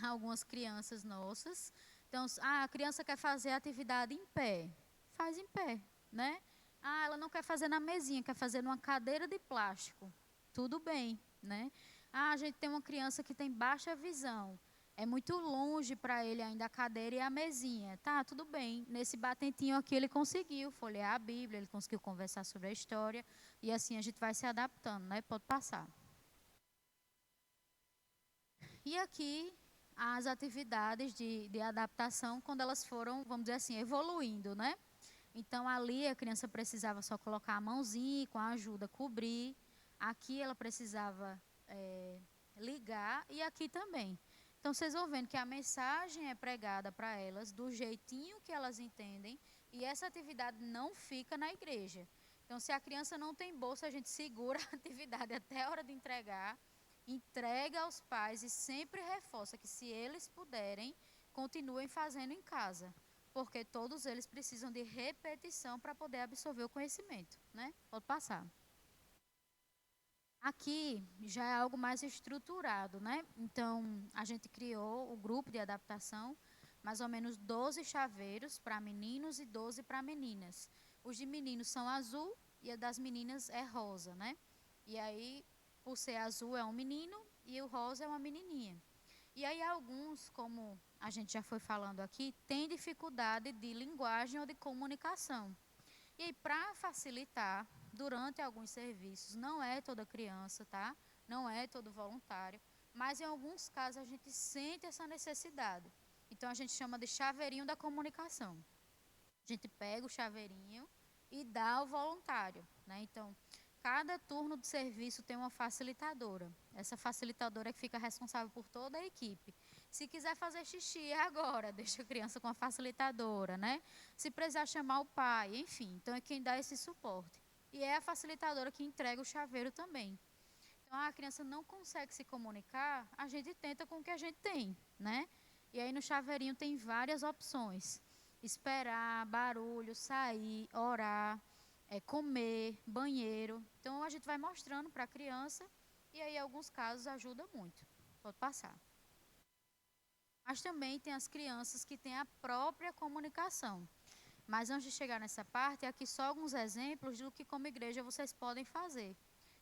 Speaker 5: Algumas crianças nossas. Então, a criança quer fazer a atividade em pé. Faz em pé, né? Ela não quer fazer na mesinha, quer fazer numa cadeira de plástico. Tudo bem, né? A gente tem uma criança que tem baixa visão. É muito longe para ele ainda a cadeira e a mesinha. Tá, tudo bem. Nesse batentinho aqui ele conseguiu folhear a Bíblia, ele conseguiu conversar sobre a história. E assim a gente vai se adaptando, né? Pode passar. E aqui as atividades de adaptação, quando elas foram, vamos dizer assim, evoluindo, né? Então ali a criança precisava só colocar a mãozinha e com a ajuda cobrir. Aqui ela precisava ligar e aqui também. Então, vocês vão vendo que a mensagem é pregada para elas do jeitinho que elas entendem e essa atividade não fica na igreja. Então, se a criança não tem bolsa, a gente segura a atividade até a hora de entregar, entrega aos pais e sempre reforça que se eles puderem, continuem fazendo em casa, porque todos eles precisam de repetição para poder absorver o conhecimento, né? Pode passar. Aqui já é algo mais estruturado, né? Então, a gente criou o grupo de adaptação, mais ou menos 12 chaveiros para meninos e 12 para meninas. Os de meninos são azul e a das meninas é rosa, né? E aí, por ser azul é um menino e o rosa é uma menininha. E aí alguns, como a gente já foi falando aqui, têm dificuldade de linguagem ou de comunicação. E aí, para facilitar, durante alguns serviços, não é toda criança, tá? Não é todo voluntário, mas em alguns casos a gente sente essa necessidade. Então a gente chama de chaveirinho da comunicação. A gente pega o chaveirinho e dá ao voluntário, né? Então, cada turno de serviço tem uma facilitadora. Essa facilitadora é que fica responsável por toda a equipe. Se quiser fazer xixi, é agora, deixa a criança com a facilitadora, né? Se precisar chamar o pai, enfim. Então, é quem dá esse suporte. E é a facilitadora que entrega o chaveiro também. Então, a criança não consegue se comunicar, a gente tenta com o que a gente tem, né? E aí, no chaveirinho tem várias opções. Esperar, barulho, sair, orar, comer, banheiro. Então, a gente vai mostrando para a criança e aí, em alguns casos, ajuda muito. Pode passar. Mas também tem as crianças que têm a própria comunicação. Mas antes de chegar nessa parte, aqui só alguns exemplos do que como igreja vocês podem fazer.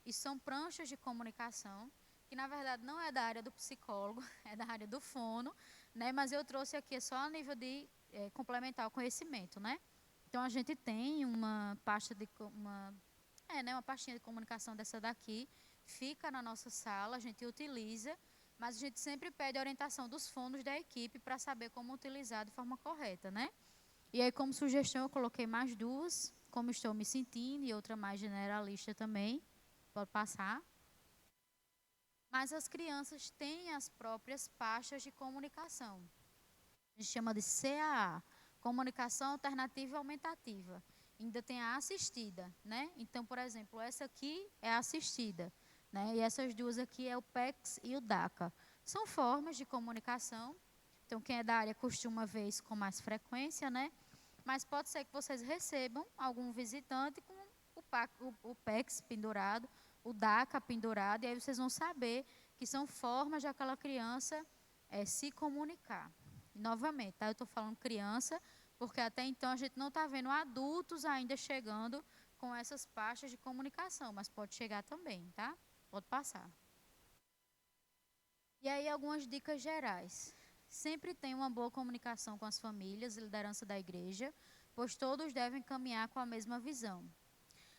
Speaker 5: E são pranchas de comunicação, que na verdade não é da área do psicólogo, é da área do fono, né? Mas eu trouxe aqui só a nível de complementar o conhecimento, né? Então a gente tem uma pasta de uma pastinha de comunicação dessa daqui, fica na nossa sala, a gente utiliza, mas a gente sempre pede a orientação dos fonos da equipe para saber como utilizar de forma correta, né? E aí, como sugestão, eu coloquei mais duas, como estou me sentindo, e outra mais generalista também. Pode passar. Mas as crianças têm as próprias pastas de comunicação. A gente chama de CAA, Comunicação Alternativa e Aumentativa. Ainda tem a assistida, né? Então, por exemplo, essa aqui é a assistida, né? E essas duas aqui é o PECS e o DACA. São formas de comunicação. Então, quem é da área costuma ver isso com mais frequência, né? Mas pode ser que vocês recebam algum visitante com o PECS pendurado, o DACA pendurado, e aí vocês vão saber que são formas de aquela criança é se comunicar. E, novamente, tá? Eu estou falando criança, porque até então a gente não está vendo adultos ainda chegando com essas pastas de comunicação, mas pode chegar também, tá? Pode passar. E aí, algumas dicas gerais. Sempre tem uma boa comunicação com as famílias e liderança da igreja, pois todos devem caminhar com a mesma visão.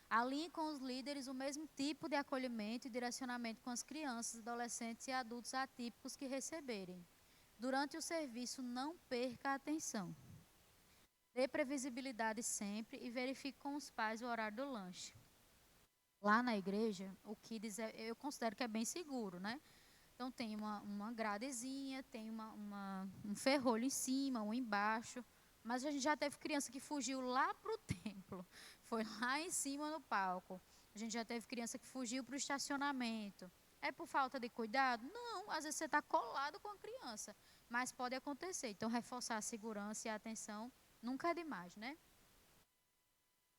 Speaker 5: Alinhe com os líderes o mesmo tipo de acolhimento e direcionamento com as crianças, adolescentes e adultos atípicos que receberem. Durante o serviço, não perca a atenção. Dê previsibilidade sempre e verifique com os pais o horário do lanche. Lá na igreja, o Kids eu considero que é bem seguro, né? Então tem uma gradezinha, tem um ferrolho em cima, um embaixo. Mas a gente já teve criança que fugiu lá para o templo. Foi lá em cima no palco. A gente já teve criança que fugiu para o estacionamento. É por falta de cuidado? Não, às vezes você está colado com a criança. Mas pode acontecer. Então, reforçar a segurança e a atenção nunca é demais, né?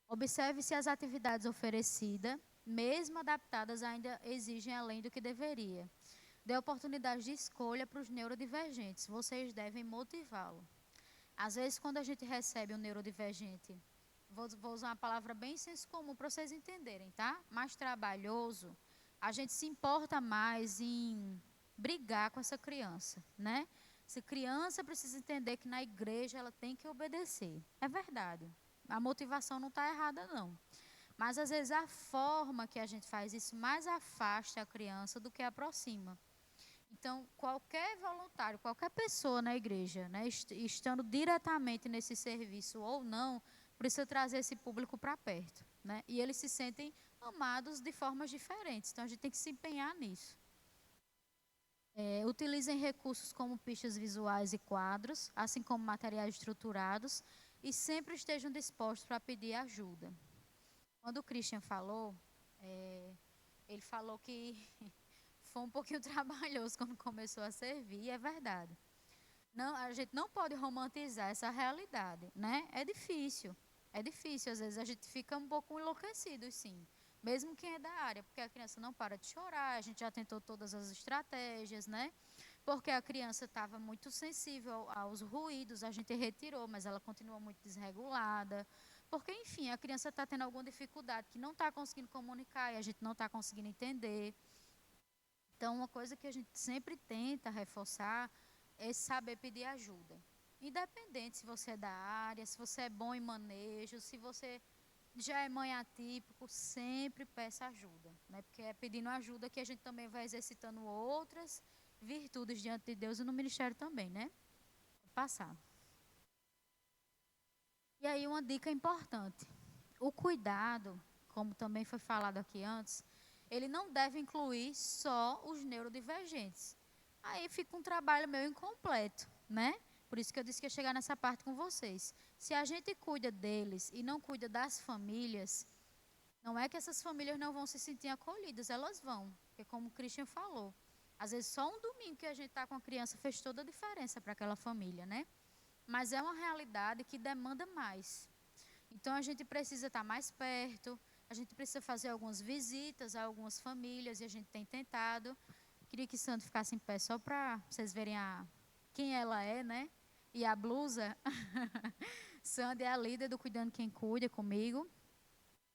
Speaker 5: Observe se as atividades oferecidas, mesmo adaptadas, ainda exigem além do que deveria. Dê oportunidade de escolha para os neurodivergentes. Vocês devem motivá-lo. Às vezes, quando a gente recebe um neurodivergente, vou usar uma palavra bem senso comum para vocês entenderem, tá? Mais trabalhoso, a gente se importa mais em brigar com essa criança, né? Essa criança precisa entender que na igreja ela tem que obedecer. É verdade. A motivação não está errada, não. Mas, às vezes, a forma que a gente faz isso mais afasta a criança do que aproxima. Então, qualquer voluntário, qualquer pessoa na igreja, né, estando diretamente nesse serviço ou não, precisa trazer esse público para perto, né? E eles se sentem amados de formas diferentes. Então, a gente tem que se empenhar nisso. Utilizem recursos como pistas visuais e quadros, assim como materiais estruturados, e sempre estejam dispostos para pedir ajuda. Quando o Christian falou, ele falou que foi um pouquinho trabalhoso quando começou a servir, e é verdade. Não, a gente não pode romantizar essa realidade, né? É difícil, às vezes a gente fica um pouco enlouquecido, sim. Mesmo quem é da área, porque a criança não para de chorar, a gente já tentou todas as estratégias, né? Porque a criança estava muito sensível aos ruídos, a gente retirou, mas ela continua muito desregulada. Porque, enfim, a criança está tendo alguma dificuldade que não está conseguindo comunicar e a gente não está conseguindo entender. Então, uma coisa que a gente sempre tenta reforçar é saber pedir ajuda. Independente se você é da área, se você é bom em manejo, se você já é mãe atípico, sempre peça ajuda, né? Porque é pedindo ajuda que a gente também vai exercitando outras virtudes diante de Deus e no ministério também, né? Vou passar. E aí uma dica importante. O cuidado, como também foi falado aqui antes, ele não deve incluir só os neurodivergentes. Aí fica um trabalho meio incompleto, né? Por isso que eu disse que ia chegar nessa parte com vocês. Se a gente cuida deles e não cuida das famílias, não é que essas famílias não vão se sentir acolhidas, elas vão. Porque como o Christian falou, às vezes só um domingo que a gente está com a criança fez toda a diferença para aquela família, né? Mas é uma realidade que demanda mais. Então a gente precisa estar mais perto, a gente precisa fazer algumas visitas a algumas famílias e a gente tem tentado. Queria que Sandra ficasse em pé só para vocês verem quem ela é, né? E a blusa. Sandy é a líder do Cuidando Quem Cuida comigo.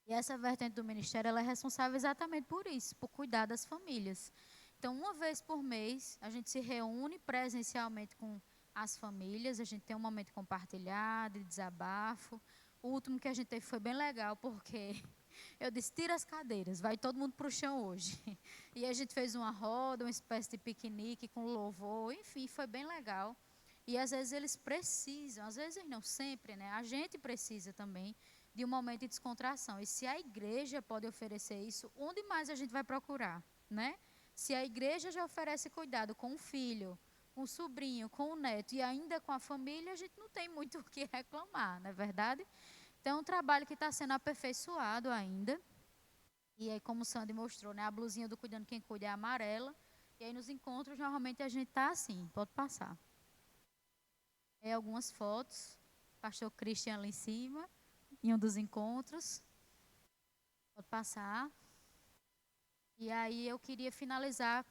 Speaker 5: E essa vertente do ministério, ela é responsável exatamente por isso, por cuidar das famílias. Então, uma vez por mês, a gente se reúne presencialmente com as famílias, a gente tem um momento compartilhado, de desabafo. O último que a gente teve foi bem legal, porque eu disse, tira as cadeiras, vai todo mundo para o chão hoje. E a gente fez uma roda, uma espécie de piquenique com louvor, enfim, foi bem legal. E às vezes eles precisam, às vezes não sempre, né? A gente precisa também de um momento de descontração. E se a igreja pode oferecer isso, onde mais a gente vai procurar, né? Se a igreja já oferece cuidado com o filho, com o sobrinho, com o neto e ainda com a família, a gente não tem muito o que reclamar, não é verdade? Então, é um trabalho que está sendo aperfeiçoado ainda. E aí, como o Sandy mostrou, né, a blusinha do Cuidando Quem Cuida é amarela. E aí, nos encontros, normalmente a gente está assim, pode passar. Algumas fotos, pastor Christian lá em cima, em um dos encontros. Pode passar. E aí, eu queria finalizar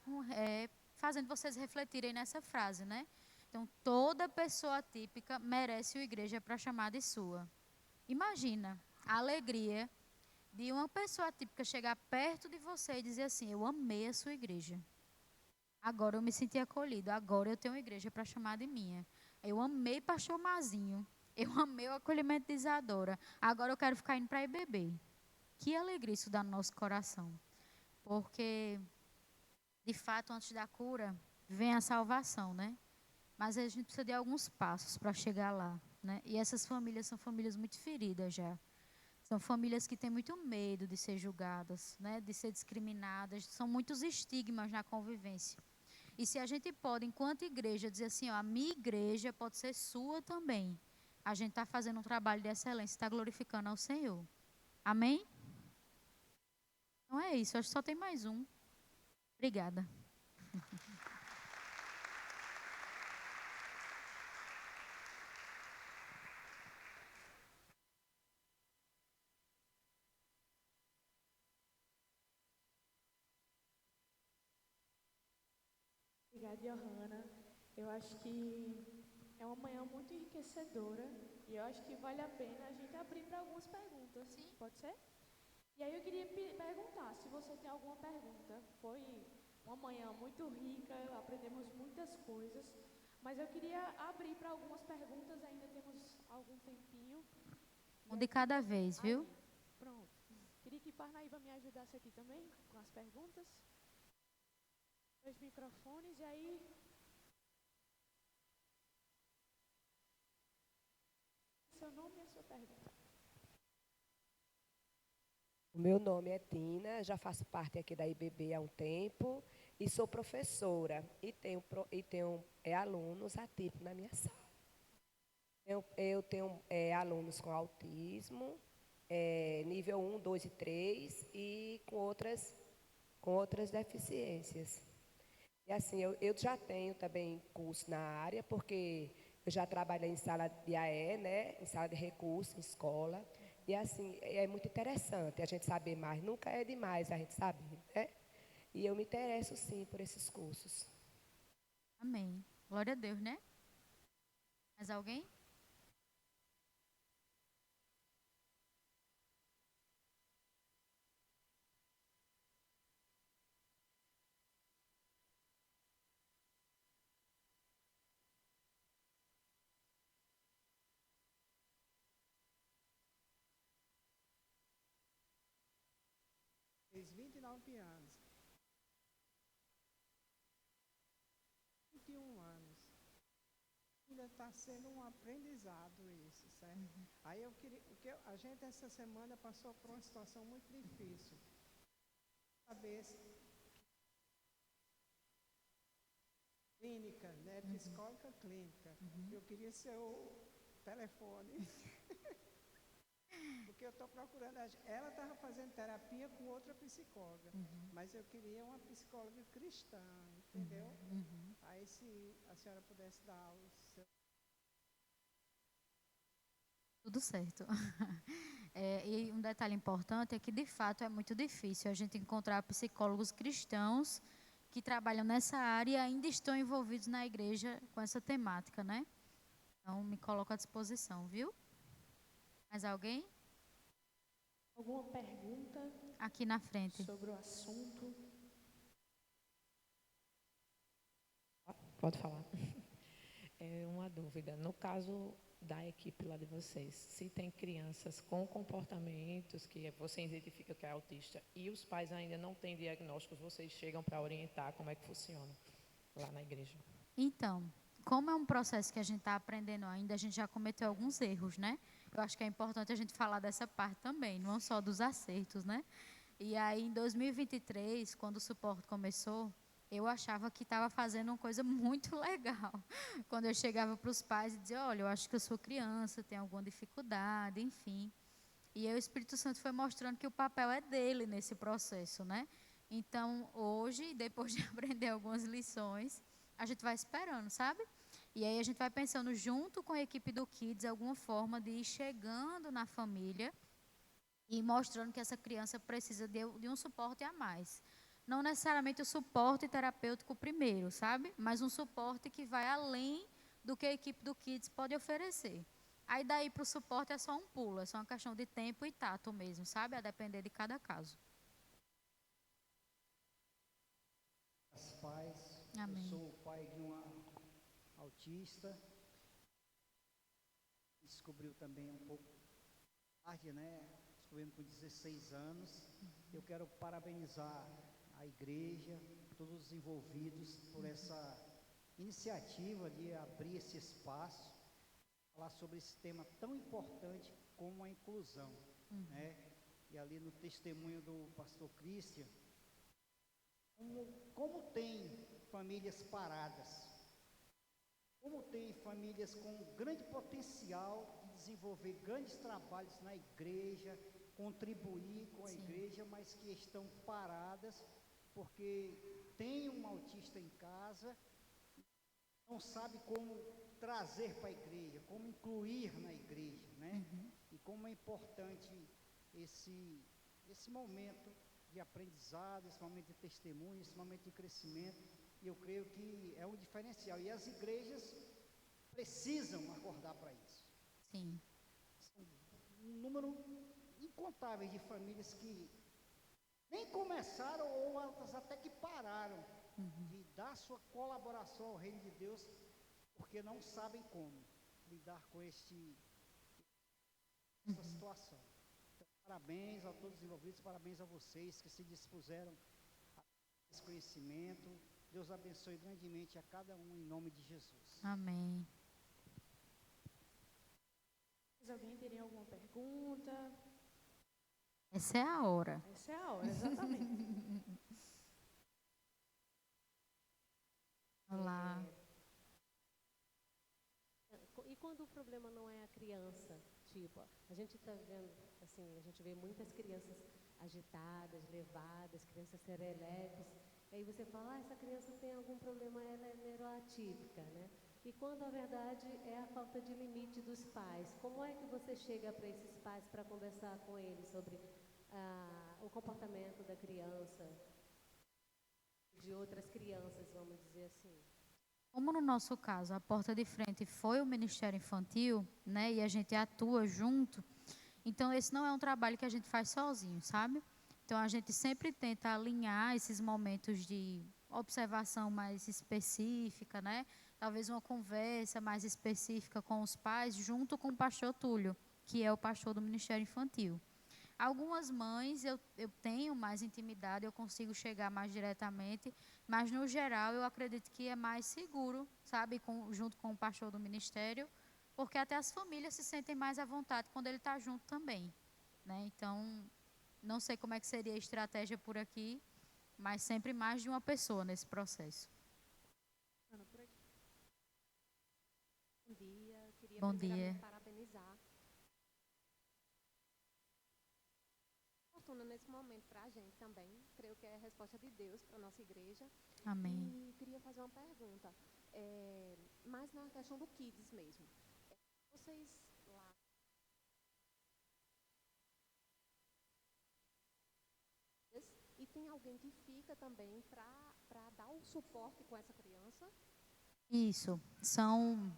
Speaker 5: fazendo vocês refletirem nessa frase, né? Então, toda pessoa atípica merece uma igreja para chamar de sua. Imagina a alegria de uma pessoa atípica chegar perto de você e dizer assim: eu amei a sua igreja. Agora eu me senti acolhido. Agora eu tenho uma igreja para chamar de minha. Eu amei Pastor Mazinho. Eu amei o acolhimento de Isadora. Agora eu quero ficar indo para IBB. Que alegria isso dá no nosso coração. Porque, de fato, antes da cura, vem a salvação, né? Mas a gente precisa de alguns passos para chegar lá, né? E essas famílias são famílias muito feridas já. São famílias que têm muito medo de ser julgadas, né? De ser discriminadas. São muitos estigmas na convivência. E se a gente pode, enquanto igreja, dizer assim, ó, a minha igreja pode ser sua também. A gente está fazendo um trabalho de excelência, está glorificando ao Senhor. Amém? Então é isso, acho que só tem mais um. Obrigada.
Speaker 4: Obrigada, Johanna. Eu acho que é uma manhã muito enriquecedora e eu acho que vale a pena a gente abrir para algumas perguntas. Sim. Pode ser? E aí eu queria perguntar se você tem alguma pergunta. Foi uma manhã muito rica, aprendemos muitas coisas, mas eu queria abrir para algumas perguntas, ainda temos algum tempinho.
Speaker 5: Um de cada vez, viu?
Speaker 4: Aí, pronto. Queria que Parnaíba me ajudasse aqui também com as perguntas. Dois microfones e aí... Seu nome e a sua pergunta.
Speaker 6: O meu nome é Tina, já faço parte aqui da IBB há um tempo e sou professora e tenho alunos atípicos na minha sala. Eu tenho alunos com autismo, nível 1, 2 e 3 e com outras deficiências. E assim, eu já tenho também curso na área, porque eu já trabalhei em sala de AE, né, em sala de recursos, em escola. E assim, é muito interessante a gente saber mais. Nunca é demais a gente saber, né? E eu me interesso, sim, por esses cursos.
Speaker 5: Amém. Glória a Deus, né? Mais alguém?
Speaker 7: Fez 29 anos. 21 anos. Ainda está sendo um aprendizado isso, certo? Aí eu queria, a gente essa semana passou por uma situação muito difícil. Saber se clínica, né? Psicóloga clínica. Eu queria seu telefone. Porque eu estou procurando, ela estava fazendo terapia com outra psicóloga, mas eu queria uma psicóloga cristã, entendeu? Aí se a senhora pudesse dar o seu...
Speaker 5: Tudo certo. E um detalhe importante é que, de fato, é muito difícil a gente encontrar psicólogos cristãos que trabalham nessa área e ainda estão envolvidos na igreja com essa temática, né? Então, me coloco à disposição, viu? Mais alguém?
Speaker 4: Alguma pergunta
Speaker 5: Aqui na frente.
Speaker 4: sobre o assunto?
Speaker 8: Pode falar. É uma dúvida. No caso da equipe lá de vocês, se tem crianças com comportamentos que você identifica que é autista e os pais ainda não têm diagnósticos, vocês chegam para orientar como é que funciona lá na igreja?
Speaker 5: Então, como é um processo que a gente está aprendendo ainda, a gente já cometeu alguns erros, né? Eu acho que é importante a gente falar dessa parte também, não só dos acertos, né? E aí, em 2023, quando o suporte começou, eu achava que estava fazendo uma coisa muito legal. Quando eu chegava para os pais e dizia, olha, eu acho que eu sou criança, tenho alguma dificuldade, enfim. E aí o Espírito Santo foi mostrando que o papel é dele nesse processo, né? Então, hoje, depois de aprender algumas lições, a gente vai esperando, sabe? E aí a gente vai pensando junto com a equipe do Kids alguma forma de ir chegando na família e mostrando que essa criança precisa de um suporte a mais. não necessariamente o suporte terapêutico primeiro, sabe? Mas um suporte que vai além do que a equipe do Kids pode oferecer. Aí daí para o suporte é só um pulo, é só uma questão de tempo e tato mesmo, sabe? A depender de cada caso.
Speaker 9: As pais,
Speaker 5: Amém.
Speaker 9: eu sou o pai de uma autista, descobriu também um pouco tarde, né? Descobrimos com 16 anos. Eu quero parabenizar a igreja, todos os envolvidos por essa iniciativa de abrir esse espaço, falar sobre esse tema tão importante como a inclusão, né? E ali no testemunho do pastor Christian, como tem famílias paradas, como tem famílias com grande potencial de desenvolver grandes trabalhos na igreja, contribuir com a igreja, mas que estão paradas porque tem um autista em casa, não sabe como trazer para a igreja, como incluir na igreja, né? E como é importante esse momento de aprendizado, esse momento de testemunho, esse momento de crescimento, e eu creio que é um diferencial, e as igrejas precisam acordar para isso.
Speaker 5: Sim.
Speaker 9: São um número incontável de famílias que nem começaram ou outras até que pararam de dar sua colaboração ao reino de Deus, porque não sabem como lidar com essa situação. Então, parabéns a todos os envolvidos, parabéns a vocês que se dispuseram a esse conhecimento. Deus abençoe grandemente a cada um em nome de Jesus.
Speaker 5: Amém.
Speaker 4: Mas alguém teria alguma pergunta?
Speaker 5: Essa é a hora.
Speaker 4: Essa é a hora, exatamente.
Speaker 5: Olá.
Speaker 10: E quando o problema não é a criança? Tipo, a gente está vendo, assim, a gente vê muitas crianças agitadas, levadas, crianças serelepes. Aí você fala, essa criança tem algum problema, ela é neuroatípica, né? E quando, na verdade, é a falta de limite dos pais. Como é que você chega para esses pais para conversar com eles sobre o comportamento da criança, de outras crianças, vamos dizer assim?
Speaker 5: Como no nosso caso, a porta de frente foi o Ministério Infantil, né, e a gente atua junto, então esse não é um trabalho que a gente faz sozinho, sabe? Então a gente sempre tenta alinhar esses momentos de observação mais específica, né? Talvez uma conversa mais específica com os pais, junto com o pastor Túlio, que é o pastor do Ministério Infantil. Algumas mães eu tenho mais intimidade, eu consigo chegar mais diretamente, mas no geral eu acredito que é mais seguro, sabe, junto com o pastor do ministério, porque até as famílias se sentem mais à vontade quando ele está junto também, né? Então, não sei como é que seria a estratégia por aqui, mas sempre mais de uma pessoa nesse processo.
Speaker 10: Ana, por aqui. Bom dia, queria
Speaker 5: Bom
Speaker 10: primeiramente
Speaker 5: dia.
Speaker 10: parabenizar. Fortuna nesse momento para a gente também, creio que é a resposta de Deus para a nossa igreja.
Speaker 5: Amém.
Speaker 10: E queria fazer uma pergunta, mais na questão do Kids mesmo. Vocês lá... E tem alguém que fica também para dar o suporte com essa criança?
Speaker 5: Isso, são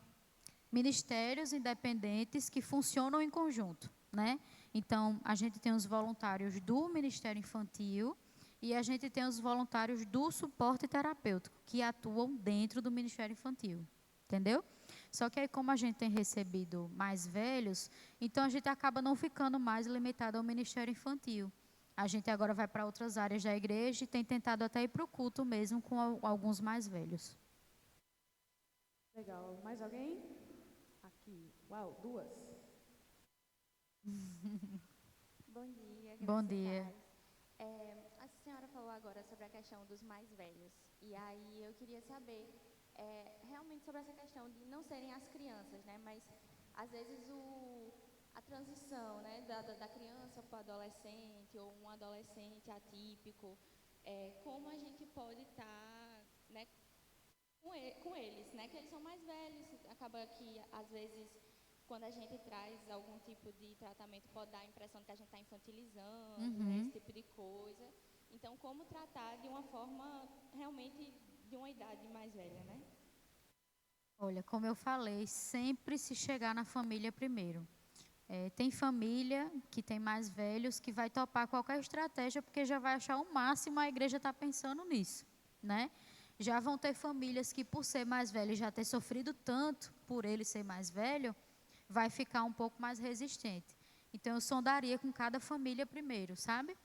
Speaker 5: ministérios independentes que funcionam em conjunto, né? Então, a gente tem os voluntários do Ministério Infantil e a gente tem os voluntários do suporte terapêutico, que atuam dentro do Ministério Infantil, entendeu? Só que aí, como a gente tem recebido mais velhos, então a gente acaba não ficando mais limitado ao Ministério Infantil. A gente agora vai para outras áreas da igreja e tem tentado até ir para o culto mesmo com alguns mais velhos.
Speaker 4: Legal. Mais alguém? Aqui. Uau, duas.
Speaker 11: Bom dia.
Speaker 5: Bom dia.
Speaker 11: A senhora falou agora sobre a questão dos mais velhos. E aí eu queria saber realmente sobre essa questão de não serem as crianças, né? Mas às vezes a transição, né, da criança para o adolescente ou um adolescente atípico, como a gente pode estar, né, com eles, né? Que eles são mais velhos, acaba que às vezes quando a gente traz algum tipo de tratamento pode dar a impressão de que a gente está infantilizando, né, esse tipo de coisa. Então, como tratar de uma forma realmente de uma idade mais velha, né?
Speaker 5: Olha, como eu falei, sempre se chegar na família primeiro. Tem família que tem mais velhos que vai topar qualquer estratégia porque já vai achar o máximo a igreja está pensando nisso, né? Já vão ter famílias que, por ser mais velho e já ter sofrido tanto por ele ser mais velho, vai ficar um pouco mais resistente. Então, eu sondaria com cada família primeiro, sabe?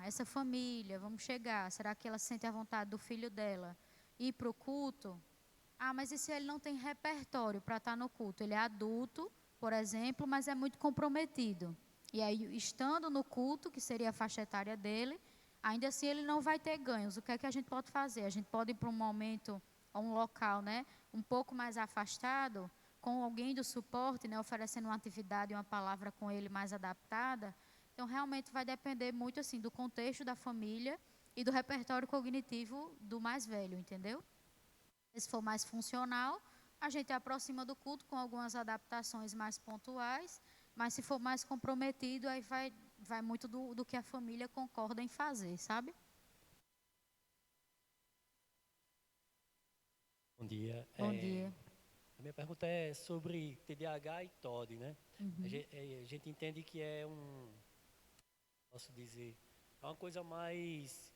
Speaker 5: Essa família, vamos chegar, será que ela sente a vontade do filho dela ir para o culto? Mas e se ele não tem repertório para estar no culto? Ele é adulto, por exemplo, mas é muito comprometido. E aí, estando no culto, que seria a faixa etária dele, ainda assim ele não vai ter ganhos. O que é que a gente pode fazer? A gente pode ir para um momento, ou um local, né, um pouco mais afastado, com alguém do suporte, né, oferecendo uma atividade e uma palavra com ele mais adaptada. Então, realmente vai depender muito assim, do contexto da família e do repertório cognitivo do mais velho, entendeu? Se for mais funcional, a gente aproxima do culto com algumas adaptações mais pontuais, mas se for mais comprometido, aí vai muito do que a família concorda em fazer, sabe?
Speaker 12: Bom dia.
Speaker 5: Bom dia.
Speaker 12: A minha pergunta é sobre TDAH e TOD, né?
Speaker 5: Uhum.
Speaker 12: A gente entende que é posso dizer, é uma coisa mais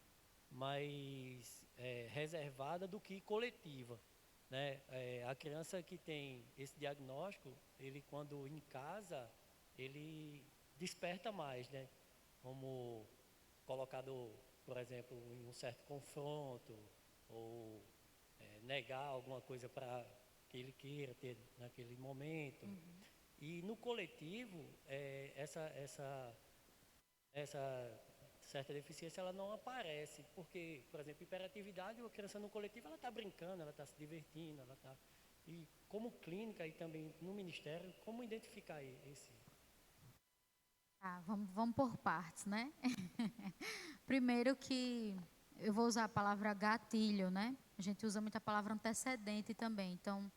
Speaker 12: reservada do que coletiva, né? A criança que tem esse diagnóstico, ele quando em casa, ele desperta mais, né? Como colocado, por exemplo, em um certo confronto ou negar alguma coisa para que ele queira ter naquele momento.
Speaker 5: Uhum.
Speaker 12: E no coletivo, essa certa deficiência ela não aparece, porque, por exemplo, hiperatividade, a criança no coletivo ela está brincando, ela está se divertindo, ela está. E como clínica e também no ministério, como identificar esse?
Speaker 5: Vamos por partes, né? Primeiro que eu vou usar a palavra gatilho, né? A gente usa muito a palavra antecedente também. Então,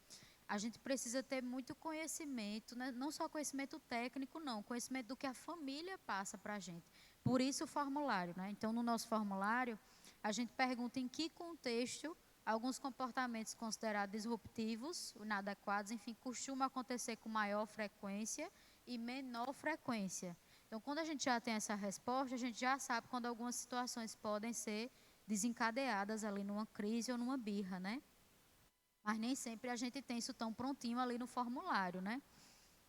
Speaker 5: a gente precisa ter muito conhecimento, né? Não só conhecimento técnico, não, conhecimento do que a família passa para a gente. Por isso o formulário, né? Então, no nosso formulário, a gente pergunta em que contexto alguns comportamentos considerados disruptivos, inadequados, enfim, costumam acontecer com maior frequência e menor frequência. Então, quando a gente já tem essa resposta, a gente já sabe quando algumas situações podem ser desencadeadas ali numa crise ou numa birra, né? Mas nem sempre a gente tem isso tão prontinho ali no formulário, né?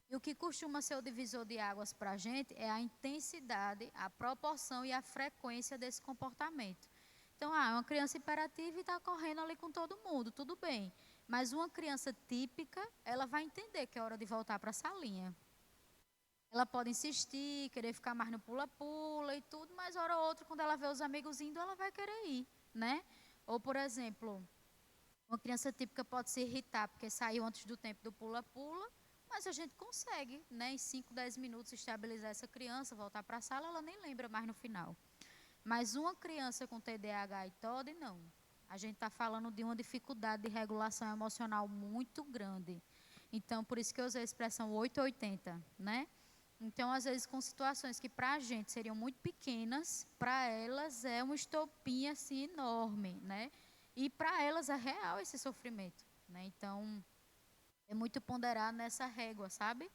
Speaker 5: E o que costuma ser o divisor de águas para a gente é a intensidade, a proporção e a frequência desse comportamento. Então, uma criança hiperativa e está correndo ali com todo mundo, tudo bem. Mas uma criança típica, ela vai entender que é hora de voltar para a salinha. Ela pode insistir, querer ficar mais no pula-pula e tudo, mas hora ou outra, quando ela vê os amigos indo, ela vai querer ir, né? Ou, por exemplo, uma criança típica pode se irritar porque saiu antes do tempo do pula-pula, mas a gente consegue, né, em 5, 10 minutos, estabilizar essa criança, voltar para a sala, ela nem lembra mais no final. Mas uma criança com TDAH e TOD, não. A gente está falando de uma dificuldade de regulação emocional muito grande. Então, por isso que eu usei a expressão 880, né? Então, às vezes, com situações que para a gente seriam muito pequenas, para elas é um estopim assim enorme, né? E para elas é real esse sofrimento, né? Então, é muito ponderar nessa régua, sabe?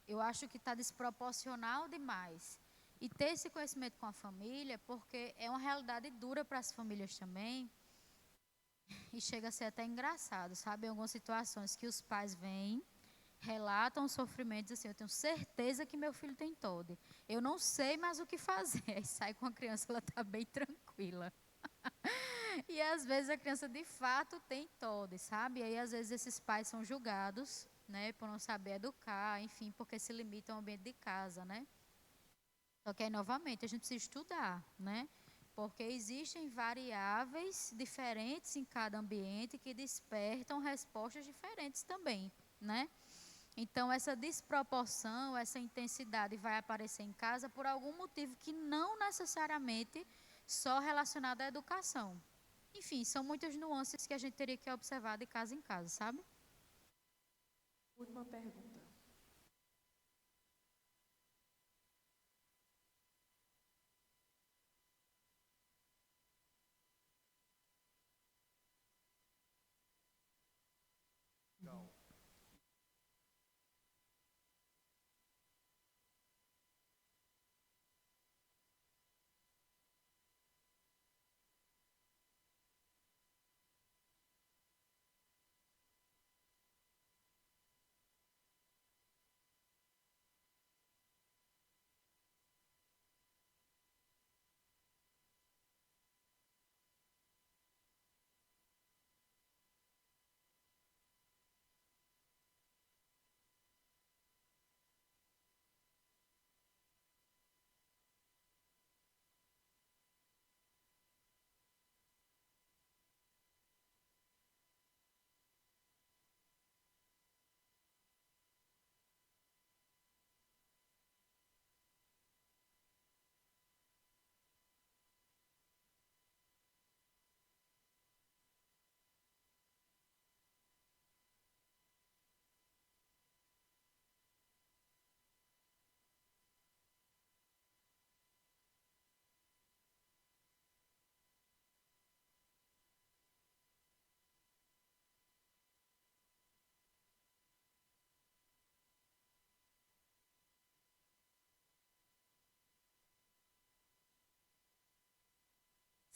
Speaker 5: Eu acho que está desproporcional demais. E ter esse conhecimento com a família, porque é uma realidade dura para as famílias também, e chega a ser até engraçado, sabe? Em algumas situações que os pais vêm, relatam os sofrimentos assim, eu tenho certeza que meu filho tem TOD. Eu não sei mais o que fazer. Aí sai com a criança, ela está bem tranquila. E às vezes a criança de fato tem TOD, sabe? E aí às vezes esses pais são julgados, né? Por não saber educar, enfim, porque se limitam ao ambiente de casa, né? Só que aí novamente a gente precisa estudar, né? Porque existem variáveis diferentes em cada ambiente que despertam respostas diferentes também, né? Então, essa desproporção, essa intensidade vai aparecer em casa por algum motivo que não necessariamente só relacionado à educação. Enfim, são muitas nuances que a gente teria que observar de casa em casa, sabe?
Speaker 4: Última pergunta.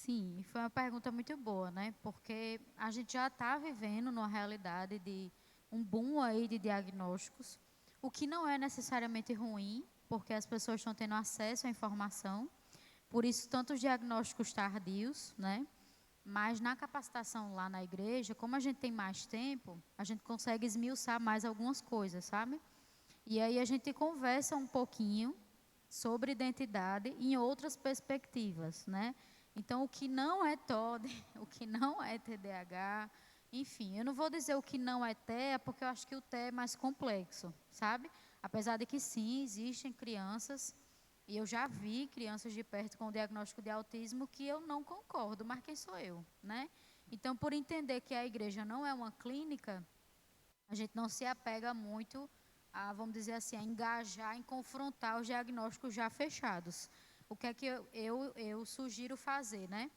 Speaker 5: Sim, foi uma pergunta muito boa, né? Porque a gente já está vivendo numa realidade de um boom aí de diagnósticos, o que não é necessariamente ruim, porque as pessoas estão tendo acesso à informação, por isso tantos diagnósticos tardios, né? Mas na capacitação lá na igreja, como a gente tem mais tempo, a gente consegue esmiuçar mais algumas coisas, sabe? E aí a gente conversa um pouquinho sobre identidade em outras perspectivas, né? Então, o que não é TOD, o que não é TDAH, enfim, eu não vou dizer o que não é TEA, porque eu acho que o TEA é mais complexo, sabe? Apesar de que sim, existem crianças, e eu já vi crianças de perto com diagnóstico de autismo que eu não concordo, mas quem sou eu, né? Então, por entender que a igreja não é uma clínica, a gente não se apega muito a, vamos dizer assim, a engajar em confrontar os diagnósticos já fechados. O que é que eu sugiro fazer, né?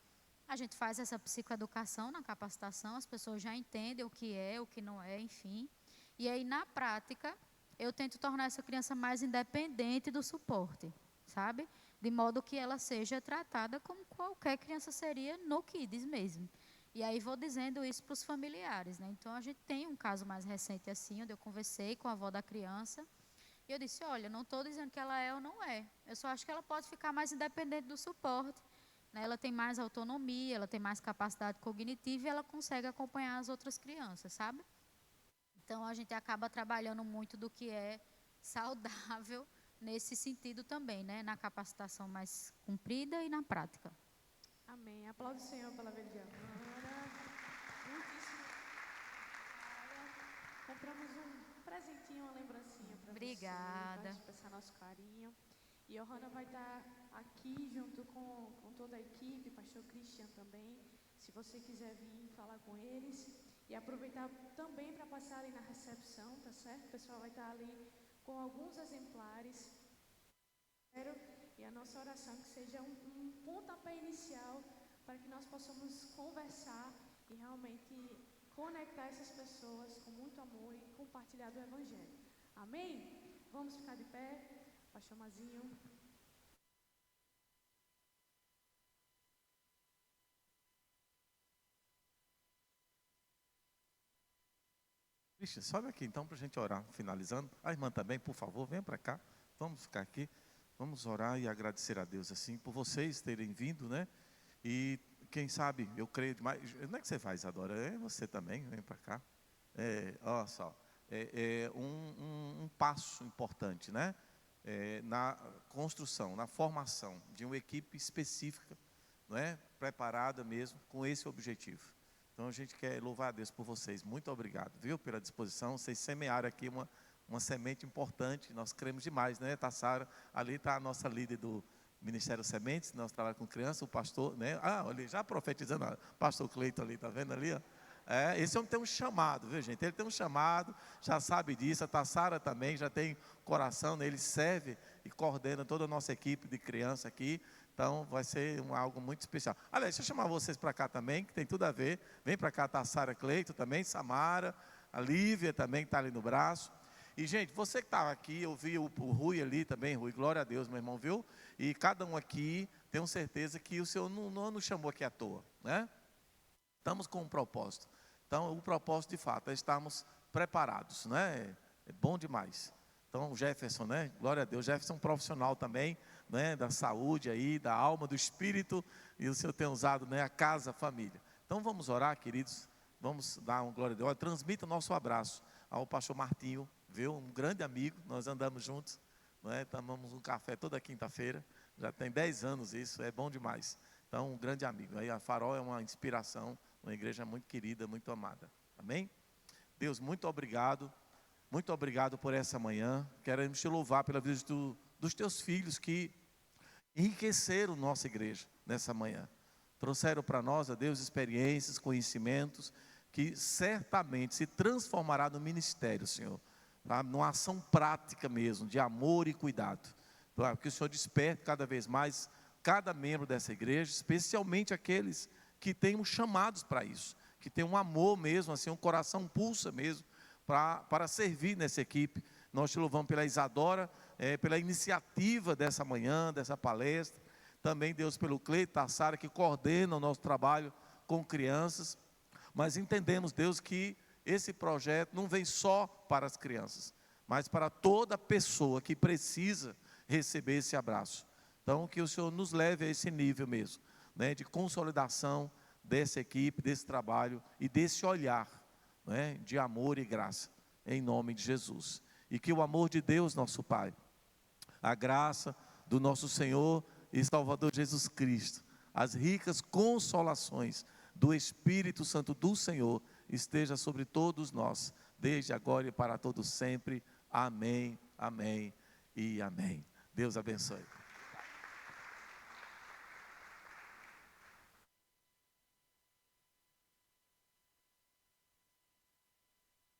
Speaker 5: A gente faz essa psicoeducação na capacitação, as pessoas já entendem o que é, o que não é, enfim. E aí, na prática, eu tento tornar essa criança mais independente do suporte, sabe? De modo que ela seja tratada como qualquer criança seria no Kids mesmo. E aí vou dizendo isso para os familiares, né? Então, a gente tem um caso mais recente assim, onde eu conversei com a avó da criança, e eu disse, olha, não estou dizendo que ela é ou não é, eu só acho que ela pode ficar mais independente do suporte, né? Ela tem mais autonomia, ela tem mais capacidade cognitiva e ela consegue acompanhar as outras crianças, sabe? Então, a gente acaba trabalhando muito do que é saudável nesse sentido também, né? Na capacitação mais cumprida e na prática.
Speaker 4: Amém. Aplaude o Senhor pela vida de Amanda. Muitíssimo. Compramos um presentinho, uma lembrancinha para você.
Speaker 5: Obrigada.
Speaker 4: Para expressar nosso carinho. E a Ohana vai estar aqui junto com toda a equipe, pastor Christian também. Se você quiser vir falar com eles. E aproveitar também para passar ali na recepção, tá certo? O pessoal vai estar ali com alguns exemplares. E a nossa oração que seja um pontapé inicial para que nós possamos conversar e realmente conectar essas pessoas com muito amor e compartilhar do Evangelho. Amém? Vamos ficar de pé, pastor Mazinho.
Speaker 2: Christian, sobe aqui então para a gente orar, finalizando. A irmã também, por favor, venha para cá. Vamos ficar aqui. Vamos orar e agradecer a Deus, assim, por vocês terem vindo, né? E quem sabe, eu creio demais. Não é que você faz, Adora? É você também, vem para cá. Olha só, um passo importante, né? Na construção, na formação de uma equipe específica, não é? Preparada mesmo com esse objetivo. Então a gente quer louvar a Deus por vocês. Muito obrigado, viu, pela disposição. Vocês semearam aqui uma semente importante, nós cremos demais, né, Tassara? Ali está a nossa líder do Ministério Sementes, nós trabalhamos com criança, o pastor, né? Olha, já profetizando, o pastor Cleiton ali, está vendo ali? Ó? Esse homem tem um chamado, viu, gente? Ele tem um chamado, já sabe disso, a Tassara também já tem coração, né? Ele serve e coordena toda a nossa equipe de criança aqui, então vai ser algo muito especial. Aliás, deixa eu chamar vocês para cá também, que tem tudo a ver, vem para cá a Tassara Cleiton também, Samara, a Lívia também que está ali no braço. E, gente, você que estava aqui, eu vi o Rui ali também, Rui, glória a Deus, meu irmão, viu? E cada um aqui, tenho certeza que o Senhor não nos chamou aqui à toa, né? Estamos com um propósito. Então, o propósito, de fato, é estarmos preparados, né? É bom demais. Então, o Jefferson, né? Glória a Deus, Jefferson é um profissional também, né? Da saúde aí, da alma, do espírito, e o Senhor tem usado, né? A casa, a família. Então, vamos orar, queridos, vamos dar uma glória a Deus. Olha, transmita o nosso abraço ao pastor Martinho, viu? Um grande amigo, nós andamos juntos, não é? Tomamos um café toda quinta-feira, já tem 10 anos isso, é bom demais. Então, um grande amigo. Aí a Farol é uma inspiração, uma igreja muito querida, muito amada. Amém? Deus, muito obrigado por essa manhã. Queremos te louvar pela vida dos teus filhos que enriqueceram nossa igreja nessa manhã. Trouxeram para nós, ó Deus, experiências, conhecimentos, que certamente se transformará no ministério, Senhor, tá? Numa ação prática mesmo, de amor e cuidado. Tá? Que o Senhor desperte cada vez mais cada membro dessa igreja, especialmente aqueles que têm chamados para isso, que têm um amor mesmo, assim, um coração pulsa mesmo, para servir nessa equipe. Nós te louvamos pela Isadora, pela iniciativa dessa manhã, dessa palestra. também, Deus, pelo Cleiton, a Sara, que coordena o nosso trabalho com crianças. Mas entendemos, Deus, que esse projeto não vem só para as crianças, mas para toda pessoa que precisa receber esse abraço. Então, que o Senhor nos leve a esse nível mesmo, né, de consolidação dessa equipe, desse trabalho e desse olhar, né, de amor e graça, em nome de Jesus. E que o amor de Deus, nosso Pai, a graça do nosso Senhor e Salvador Jesus Cristo, as ricas consolações do Espírito Santo do Senhor, esteja sobre todos nós, desde agora e para todos sempre. Amém, amém e amém. Deus abençoe.